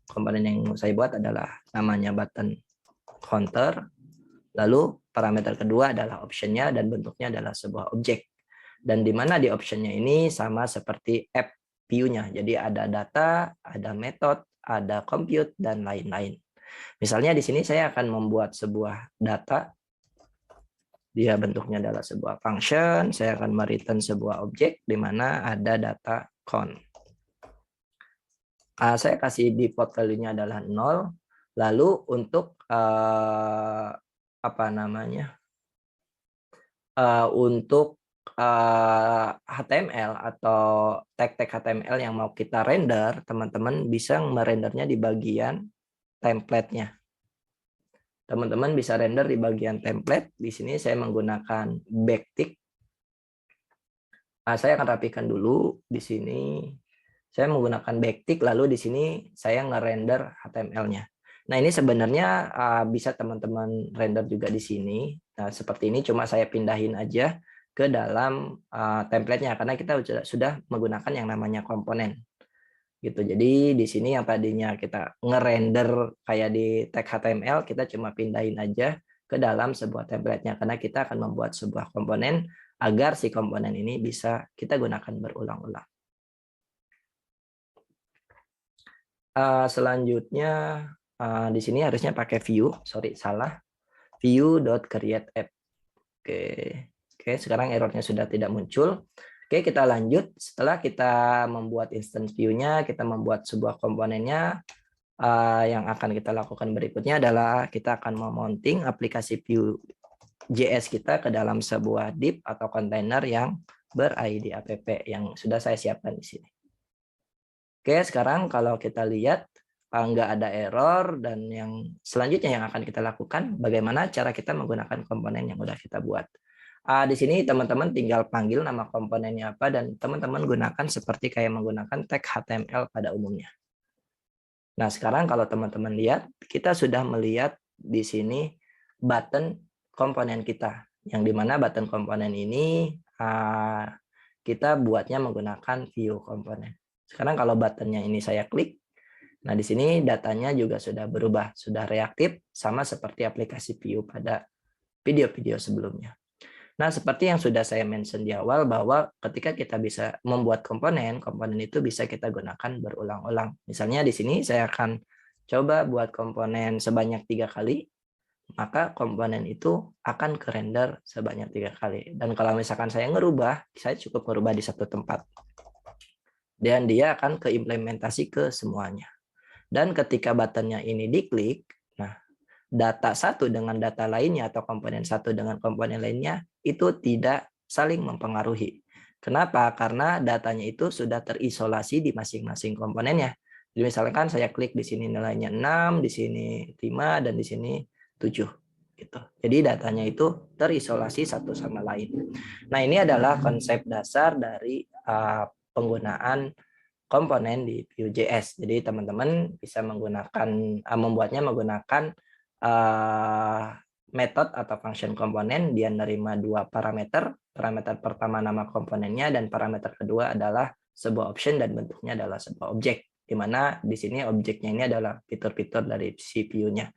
komponen yang saya buat adalah namanya button counter, lalu parameter kedua adalah optionnya dan bentuknya adalah sebuah objek. Dan di mana di optionnya ini sama seperti app view-nya. Jadi ada data, ada method, ada compute, dan lain-lain. Misalnya di sini saya akan membuat sebuah data, dia bentuknya adalah sebuah function, saya akan mereturn sebuah objek di mana ada data count. Saya kasih default value-nya adalah 0, lalu untuk apa namanya? Untuk HTML atau tag-tag HTML yang mau kita render, teman-teman bisa merendernya di bagian template-nya. Teman-teman bisa render di bagian template. Di sini saya menggunakan backtick. Saya akan rapikan dulu di sini. Saya menggunakan backtick, lalu di sini saya nge-render HTML-nya. Nah, ini sebenarnya bisa teman-teman render juga di sini. Nah, seperti ini, cuma saya pindahin aja ke dalam template-nya karena kita sudah menggunakan yang namanya komponen. Gitu. Jadi di sini yang tadinya kita nge-render kayak di tag HTML, kita cuma pindahin aja ke dalam sebuah template-nya karena kita akan membuat sebuah komponen agar si komponen ini bisa kita gunakan berulang-ulang. Selanjutnya di sini harusnya pakai view, sorry salah, view.createApp. Oke, sekarang errornya sudah tidak muncul. Oke, kita lanjut. Setelah kita membuat instance view-nya, kita membuat sebuah komponennya, yang akan kita lakukan berikutnya adalah kita akan memounting aplikasi Vue.js kita ke dalam sebuah div atau kontainer yang ber-ID app yang sudah saya siapkan di sini. Oke, sekarang kalau kita lihat nggak ada error, dan yang selanjutnya yang akan kita lakukan bagaimana cara kita menggunakan komponen yang sudah kita buat. Di sini teman-teman tinggal panggil nama komponennya apa dan teman-teman gunakan seperti kayak menggunakan tag HTML pada umumnya. Nah, sekarang kalau teman-teman lihat, kita sudah melihat di sini button komponen kita, yang dimana button komponen ini kita buatnya menggunakan view komponen. Sekarang kalau buttonnya ini saya klik, nah di sini datanya juga sudah berubah, sudah reaktif, sama seperti aplikasi view pada video-video sebelumnya. Nah, seperti yang sudah saya mention di awal bahwa ketika kita bisa membuat komponen, komponen itu bisa kita gunakan berulang-ulang. Misalnya di sini saya akan coba buat komponen sebanyak 3 kali, maka komponen itu akan ke-render sebanyak 3 kali. Dan kalau misalkan saya ngerubah, saya cukup ngerubah di satu tempat. Dan dia akan keimplementasi ke semuanya. Dan ketika buttonnya ini diklik, nah data satu dengan data lainnya atau komponen satu dengan komponen lainnya itu tidak saling mempengaruhi. Kenapa? Karena datanya itu sudah terisolasi di masing-masing komponennya. Jadi misalkan saya klik di sini nilainya 6, di sini 5, dan di sini 7. Gitu. Jadi datanya itu terisolasi satu sama lain. Nah, ini adalah konsep dasar dari penggunaan komponen di Vue.js. Jadi teman-teman bisa menggunakan membuatnya menggunakan metode atau function komponen. Dia menerima dua parameter. Parameter pertama nama komponennya dan parameter kedua adalah sebuah option dan bentuknya adalah sebuah objek. Di mana di sini objeknya ini adalah fitur-fitur dari CPU-nya.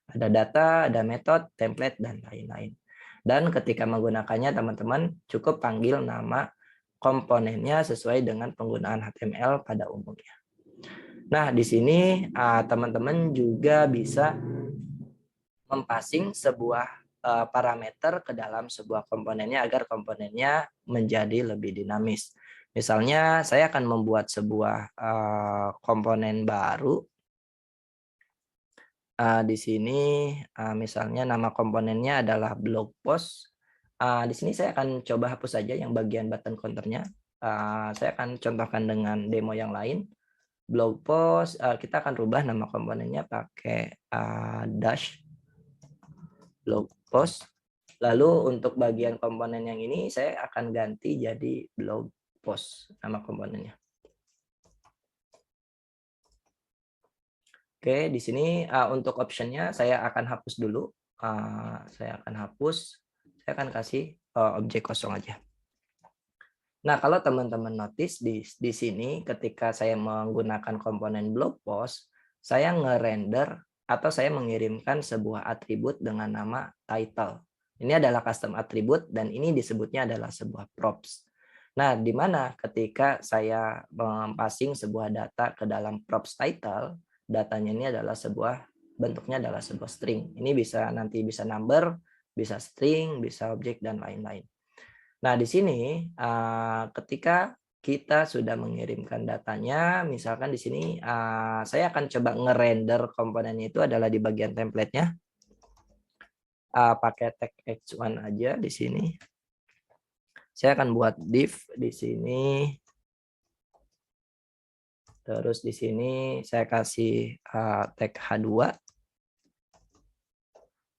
Ada data, ada metode, template, dan lain-lain. Dan ketika menggunakannya teman-teman cukup panggil nama komponennya sesuai dengan penggunaan HTML pada umumnya. Nah, di sini teman-teman juga bisa mempassing sebuah parameter ke dalam sebuah komponennya agar komponennya menjadi lebih dinamis. Misalnya, saya akan membuat sebuah komponen baru. Di sini misalnya nama komponennya adalah blog post. Di sini saya akan coba hapus saja yang bagian button counternya. Saya akan contohkan dengan demo yang lain. Blog post, kita akan rubah nama komponennya pakai dash blog post. Lalu untuk bagian komponen yang ini saya akan ganti jadi blog post nama komponennya. Oke, di sini untuk optionnya saya akan hapus dulu. Saya akan hapus, saya akan kasih objek kosong aja. Nah, kalau teman-teman notice di sini ketika saya menggunakan komponen blog post, saya nge-render atau saya mengirimkan sebuah atribut dengan nama title. Ini adalah custom atribut dan ini disebutnya adalah sebuah props. Nah, di mana ketika saya passing sebuah data ke dalam props title, datanya ini adalah bentuknya adalah sebuah string. Ini nanti bisa number, bisa string, bisa objek dan lain-lain. Nah, di sini ketika kita sudah mengirimkan datanya, misalkan di sini saya akan coba nge-render komponennya itu adalah di bagian template-nya. Pakai tag h1 aja di sini. Saya akan buat div di sini. Terus di sini saya kasih tag h2.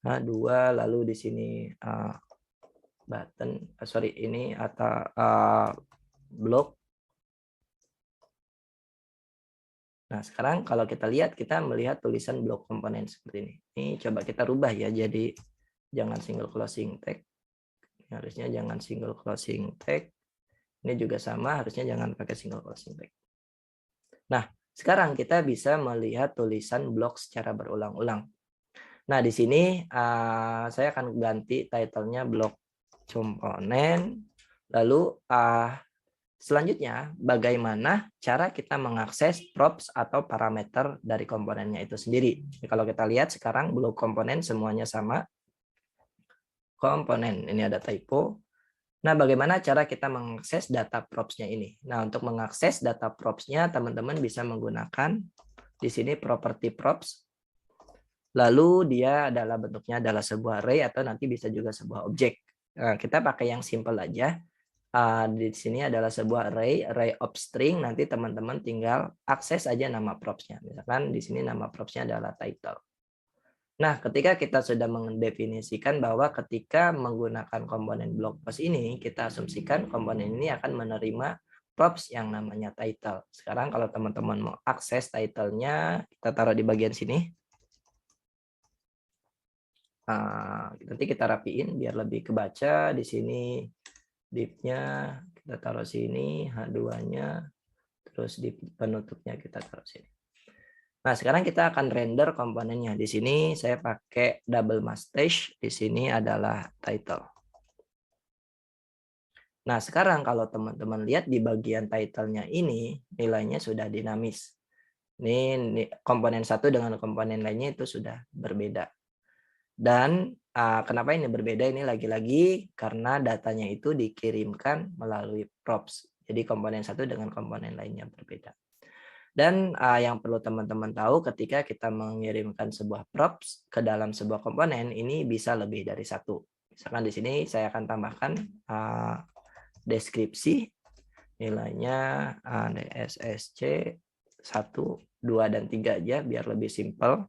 H2 lalu di sini button, sorry ini atau blok. Nah, sekarang kalau kita lihat, kita melihat tulisan blok komponen seperti ini. Ini coba kita rubah ya, jadi jangan single closing tag. Ini harusnya jangan single closing tag. Ini juga sama, harusnya jangan pakai single closing tag. Nah, sekarang kita bisa melihat tulisan blok secara berulang-ulang. Nah, di sini saya akan ganti title-nya blok komponen. Lalu selanjutnya, bagaimana cara kita mengakses props atau parameter dari komponennya itu sendiri. Kalau kita lihat sekarang blok komponen semuanya sama. Komponen, ini ada typo. Nah, bagaimana cara kita mengakses data props-nya ini? Nah, untuk mengakses data props-nya, teman-teman bisa menggunakan di sini property props. Lalu dia adalah bentuknya adalah sebuah array atau nanti bisa juga sebuah objek. Nah, kita pakai yang simple aja. Di sini adalah sebuah array of string. Nanti teman-teman tinggal akses aja nama props-nya. Misalkan di sini nama props-nya adalah title. Nah, ketika kita sudah mendefinisikan bahwa ketika menggunakan komponen blog post ini, kita asumsikan komponen ini akan menerima props yang namanya title. Sekarang kalau teman-teman mau akses title-nya, kita taruh di bagian sini. Nanti kita rapiin biar lebih kebaca. Di sini div-nya kita taruh sini, H2-nya, terus di penutupnya kita taruh sini. Nah, sekarang kita akan render komponennya. Di sini saya pakai double mustache, di sini adalah title. Nah, sekarang kalau teman-teman lihat di bagian title-nya ini, nilainya sudah dinamis. Ini komponen satu dengan komponen lainnya itu sudah berbeda. Dan kenapa ini berbeda? Ini lagi-lagi karena datanya itu dikirimkan melalui props. Jadi komponen satu dengan komponen lainnya berbeda. Dan yang perlu teman-teman tahu ketika kita mengirimkan sebuah props ke dalam sebuah komponen, ini bisa lebih dari satu. Misalkan di sini saya akan tambahkan deskripsi, nilainya DSSC 1, 2, dan 3 aja biar lebih simpel.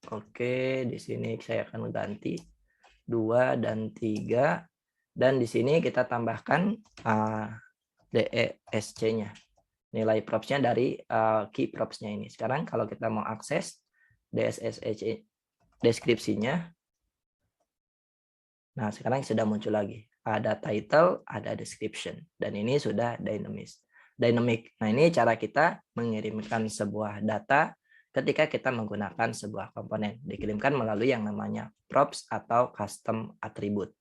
Oke, di sini saya akan ganti 2 dan 3. Dan di sini kita tambahkan DESC-nya. Nilai props-nya dari key props-nya ini. Sekarang kalau kita mau akses DSSC deskripsinya. Nah, sekarang sudah muncul lagi. Ada title, ada description. Dan ini sudah dynamic. Nah, ini cara kita mengirimkan sebuah data ketika kita menggunakan sebuah komponen. Dikirimkan melalui yang namanya props atau custom attribute.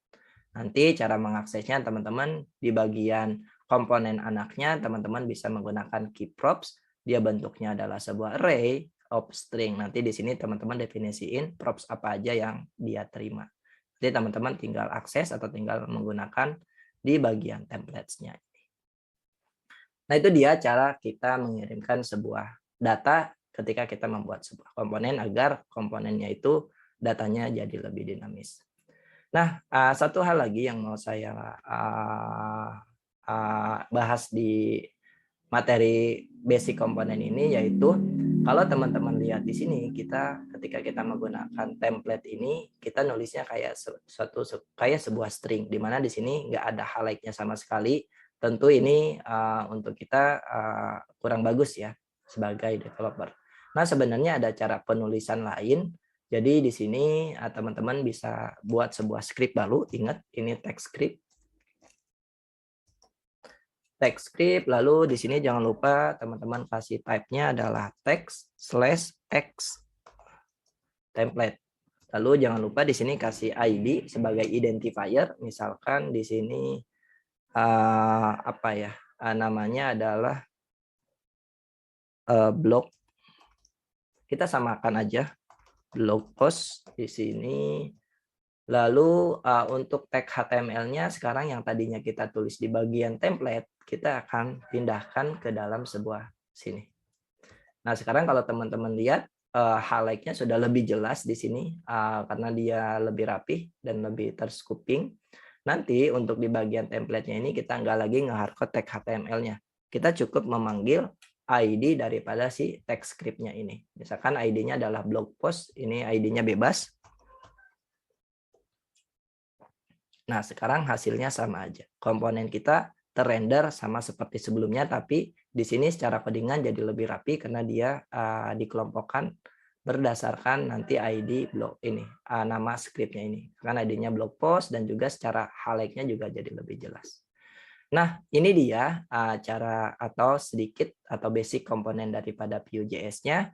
Nanti cara mengaksesnya teman-teman di bagian komponen anaknya, teman-teman bisa menggunakan key props. Dia bentuknya adalah sebuah array of string. Nanti di sini teman-teman definisiin props apa aja yang dia terima. Jadi teman-teman tinggal akses atau tinggal menggunakan di bagian templates-nya. Nah, itu dia cara kita mengirimkan sebuah data ketika kita membuat sebuah komponen agar komponennya itu datanya jadi lebih dinamis. Nah, satu hal lagi yang mau saya bahas di materi basic komponen ini yaitu kalau teman-teman lihat di sini ketika kita menggunakan template ini kita nulisnya kayak kayak sebuah string di mana di sini nggak ada highlight-nya sama sekali. Tentu ini untuk kita kurang bagus ya. sebagai developer. Nah, sebenarnya ada cara penulisan lain. Jadi di sini teman-teman bisa buat sebuah script baru. Ingat, ini text script. Text script, lalu di sini jangan lupa teman-teman kasih type-nya adalah text/x template. Lalu jangan lupa di sini kasih ID sebagai identifier. Misalkan di sini apa ya? Namanya adalah blog. Kita samakan aja blog post di sini. Lalu untuk tag HTML-nya sekarang yang tadinya kita tulis di bagian template, kita akan pindahkan ke dalam sebuah sini. Nah, sekarang kalau teman-teman lihat highlight-nya sudah lebih jelas di sini karena dia lebih rapih dan lebih terscoping. Nanti untuk di bagian template-nya ini kita nggak lagi nge-hardcode tag HTML-nya. Kita cukup memanggil ID daripada si text script-nya ini. Misalkan ID-nya adalah blog post, ini ID-nya bebas. Nah, sekarang hasilnya sama aja. Komponen kita terrender sama seperti sebelumnya, tapi di sini secara codingan jadi lebih rapi karena dia dikelompokkan berdasarkan nanti ID blog ini, nama scriptnya ini. Karena ID-nya blog post dan juga secara highlight-nya juga jadi lebih jelas. Nah, ini dia cara atau sedikit atau basic komponen daripada Vue.js-nya.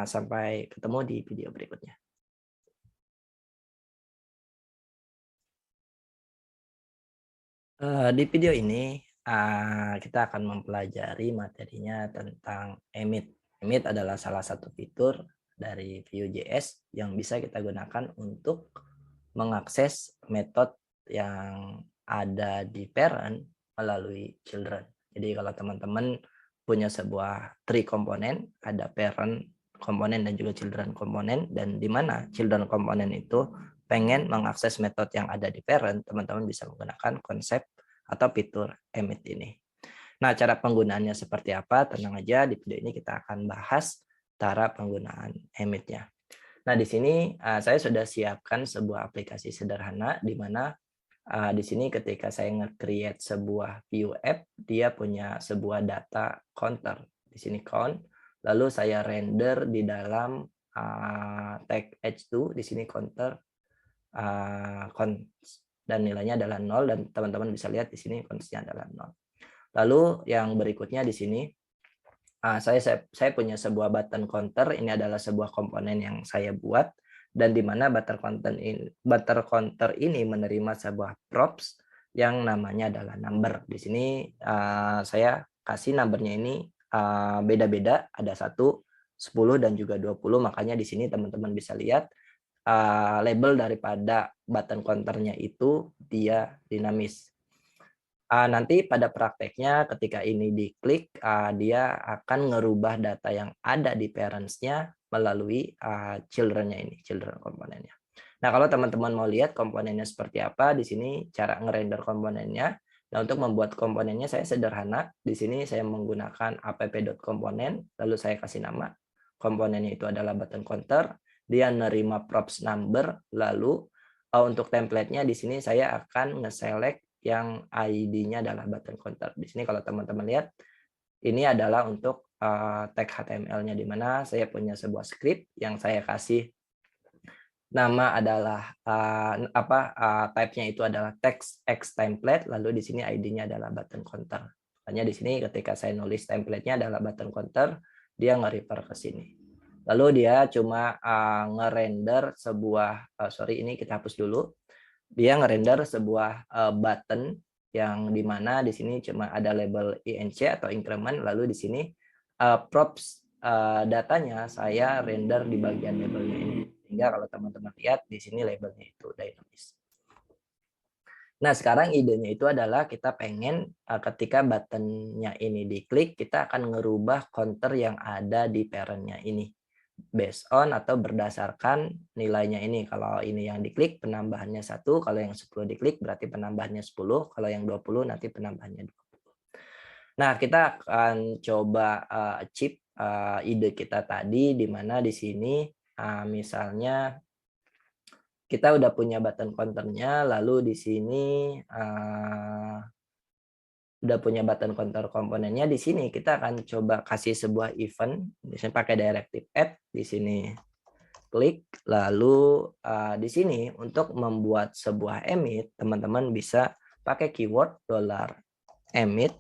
Sampai ketemu di video berikutnya. Di video ini kita akan mempelajari materinya tentang Emit. Emit adalah salah satu fitur dari Vue.js yang bisa kita gunakan untuk mengakses metode yang ada di parent melalui children. Jadi kalau teman-teman punya sebuah tree komponen, ada parent komponen dan juga children komponen, dan di mana children komponen itu pengen mengakses metode yang ada di parent, teman-teman bisa menggunakan konsep atau fitur emit ini. Nah, cara penggunaannya seperti apa? Tenang aja, di video ini kita akan bahas cara penggunaan emitnya. Nah, di sini saya sudah siapkan sebuah aplikasi sederhana di mana di sini ketika saya nge-create sebuah view app, dia punya sebuah data counter. Di sini count, lalu saya render di dalam tag h2, di sini counter dan nilainya adalah 0, dan teman-teman bisa lihat di sini constnya adalah 0. Lalu yang berikutnya di sini saya punya sebuah button counter. Ini adalah sebuah komponen yang saya buat, dan di mana button counter ini menerima sebuah props yang namanya adalah number. Di sini saya kasih numbernya ini beda-beda, ada 1, 10 dan juga 20. Makanya di sini teman-teman bisa lihat label daripada button counternya itu dia dinamis. Nanti pada prakteknya ketika ini diklik, dia akan ngerubah data yang ada di parents-nya melalui children-nya ini, children komponennya. Nah, kalau teman-teman mau lihat komponennya seperti apa, di sini cara ngerender komponennya. Nah, untuk membuat komponennya saya sederhana. Di sini saya menggunakan app.component, lalu saya kasih nama. Komponennya itu adalah button counter. Dia nerima props number, lalu untuk template-nya di sini saya akan nge-select yang ID-nya adalah button counter. Di sini kalau teman-teman lihat, ini adalah untuk tag HTML-nya, di mana saya punya sebuah script yang saya kasih nama adalah type-nya itu adalah text x template, lalu di sini ID-nya adalah button counter. Hanya di sini ketika saya nulis template-nya adalah button counter, dia nge-refer ke sini. Lalu dia cuma nge-render sebuah ini kita hapus dulu. Dia ngerender sebuah button yang dimana di sini cuma ada label inc atau increment, lalu di sini props datanya saya render di bagian labelnya ini, sehingga kalau teman-teman lihat di sini labelnya itu dynamics. Nah, sekarang idenya itu adalah kita pengen ketika buttonnya ini diklik, kita akan ngerubah counter yang ada di parentnya ini based on atau berdasarkan nilainya ini. Kalau ini yang diklik penambahannya 1, kalau yang 10 diklik berarti penambahannya 10, kalau yang 20 nanti penambahannya 20. Nah, kita akan coba achieve ide kita tadi, di mana di sini misalnya kita udah punya button counter-nya, lalu di sini udah punya button counter komponennya, di sini kita akan coba kasih sebuah event, misalnya pakai directive add, di sini klik, lalu di sini untuk membuat sebuah emit, teman-teman bisa pakai keyword $emit,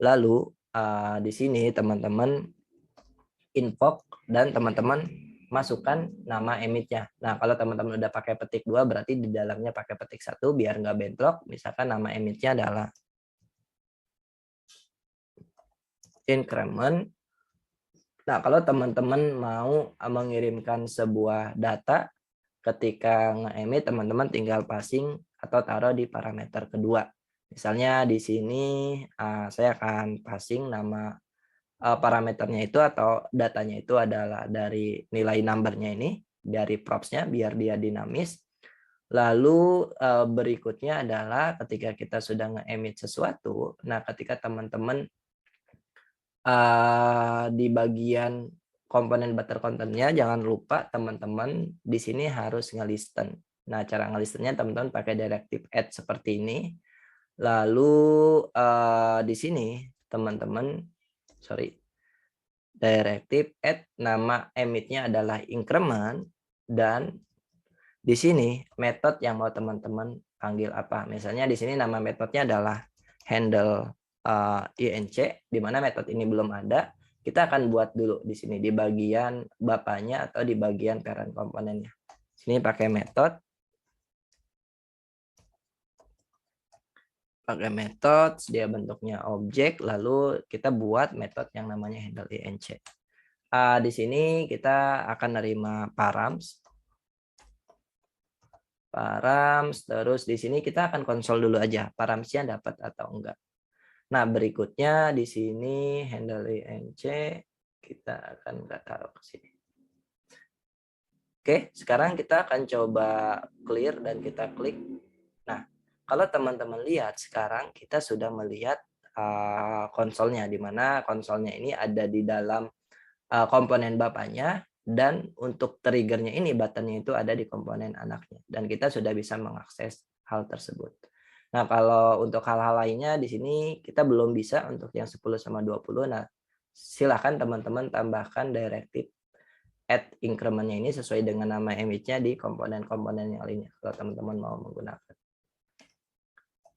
lalu di sini teman-teman invoke dan teman-teman masukkan nama emitnya. Nah, kalau teman-teman udah pakai petik 2 berarti di dalamnya pakai petik 1 biar nggak bentrok. Misalkan nama emitnya adalah increment. Nah, kalau teman-teman mau mengirimkan sebuah data ketika nge-emit, teman-teman tinggal passing atau taruh di parameter kedua. Misalnya di sini saya akan passing nama parameternya itu atau datanya itu adalah dari nilai numbernya ini, dari props-nya biar dia dinamis. Lalu berikutnya adalah ketika kita sudah nge-emit sesuatu, nah ketika teman-teman di bagian komponen butter content-nya jangan lupa teman-teman di sini harus nge-listen. Nah, cara nge-listennya teman-teman pakai directive add seperti ini. Lalu di sini teman-teman directive add nama emitnya adalah increment dan di sini metode yang mau teman-teman panggil apa. Misalnya di sini nama metodenya adalah handle inc, di mana metode ini belum ada. Kita akan buat dulu di sini di bagian bapaknya atau di bagian parent komponennya. Sini pakai metode dia bentuknya objek, lalu kita buat metode yang namanya handle inc. Di sini kita akan nerima params, terus di sini kita akan konsol dulu aja paramsnya dapat atau enggak. Nah, berikutnya di sini handle inc kita akan taruh ke sini. Oke, sekarang kita akan coba clear dan kita klik. Nah, kalau teman-teman lihat sekarang kita sudah melihat konsolnya, di mana konsolnya ini ada di dalam komponen bapaknya, dan untuk triggernya ini buttonnya itu ada di komponen anaknya, dan kita sudah bisa mengakses hal tersebut. Nah, kalau untuk hal-hal lainnya di sini kita belum bisa untuk yang 10 sama 20. Nah, silakan teman-teman tambahkan directive add increment-nya ini sesuai dengan nama emitnya di komponen-komponen yang lainnya kalau teman-teman mau menggunakan.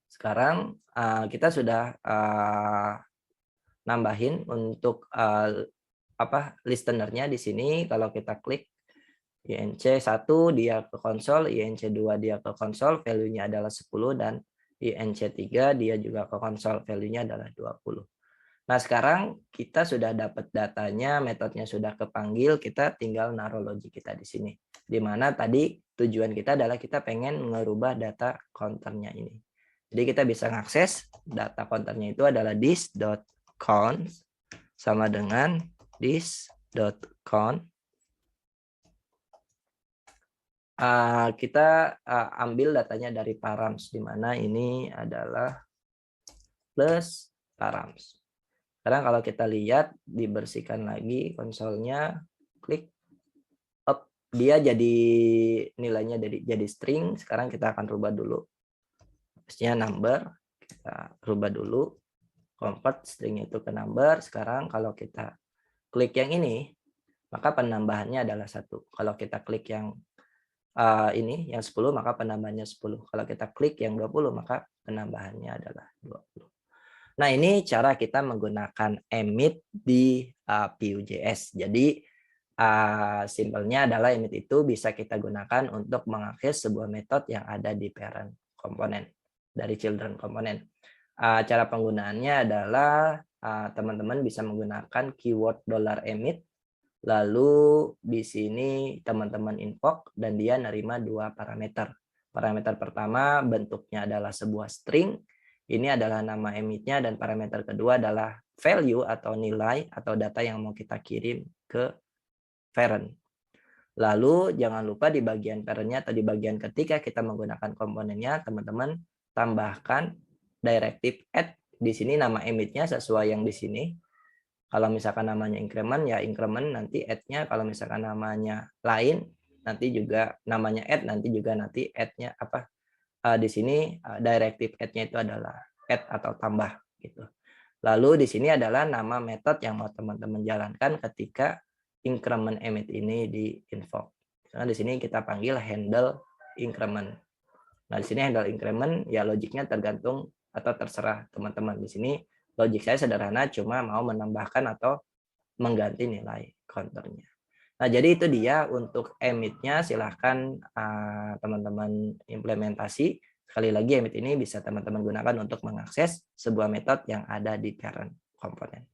Sekarang kita sudah nambahin untuk listenernya di sini. Kalau kita klik INC1 dia ke konsol, INC2 dia ke konsol, value-nya adalah 10, dan INC3 dia juga ke konsol, value-nya adalah 20. Nah, sekarang kita sudah dapat datanya, metodenya sudah kepanggil, kita tinggal naruh logic kita di sini. Di mana tadi tujuan kita adalah kita pengen ngerubah data counternya ini. Jadi kita bisa mengakses data counternya itu adalah this.count sama dengan this.count. Kita ambil datanya dari params, di mana ini adalah plus params. Sekarang kalau kita lihat, dibersihkan lagi konsolnya, klik up, dia jadi nilainya jadi string. Sekarang kita akan rubah dulu, harusnya number, kita rubah dulu, convert string itu ke number. Sekarang kalau kita klik yang ini, maka penambahannya adalah 1. Kalau kita klik yang ini yang 10, maka penambahannya 10. Kalau kita klik yang 20, maka penambahannya adalah 20. Nah, ini cara kita menggunakan emit di Vue.js. Jadi simpelnya adalah emit itu bisa kita gunakan untuk mengakses sebuah metode yang ada di parent komponen dari children komponen. Cara penggunaannya adalah teman-teman bisa menggunakan keyword $emit. Lalu di sini teman-teman invoke dan dia nerima 2 parameter. Parameter pertama bentuknya adalah sebuah string. Ini adalah nama emitnya, dan parameter kedua adalah value atau nilai atau data yang mau kita kirim ke parent. Lalu jangan lupa di bagian parent-nya atau di bagian ketika kita menggunakan komponennya, teman-teman tambahkan directive add. Di sini nama emitnya sesuai yang di sini. Kalau misalkan namanya increment, ya increment nanti add-nya. Kalau misalkan namanya lain, nanti juga namanya add, nanti juga nanti add-nya apa. Di sini directive add-nya itu adalah add atau tambah. gitu. Lalu di sini adalah nama metode yang mau teman-teman jalankan ketika increment emit ini di invoke. Karena di sini kita panggil handle increment. Nah, di sini handle increment ya logiknya tergantung atau terserah teman-teman. Di sini logik saya sederhana, cuma mau menambahkan atau mengganti nilai counternya. Nah, jadi itu dia untuk emit-nya, silahkan teman-teman implementasi. Sekali lagi emit ini bisa teman-teman gunakan untuk mengakses sebuah metode yang ada di parent komponen.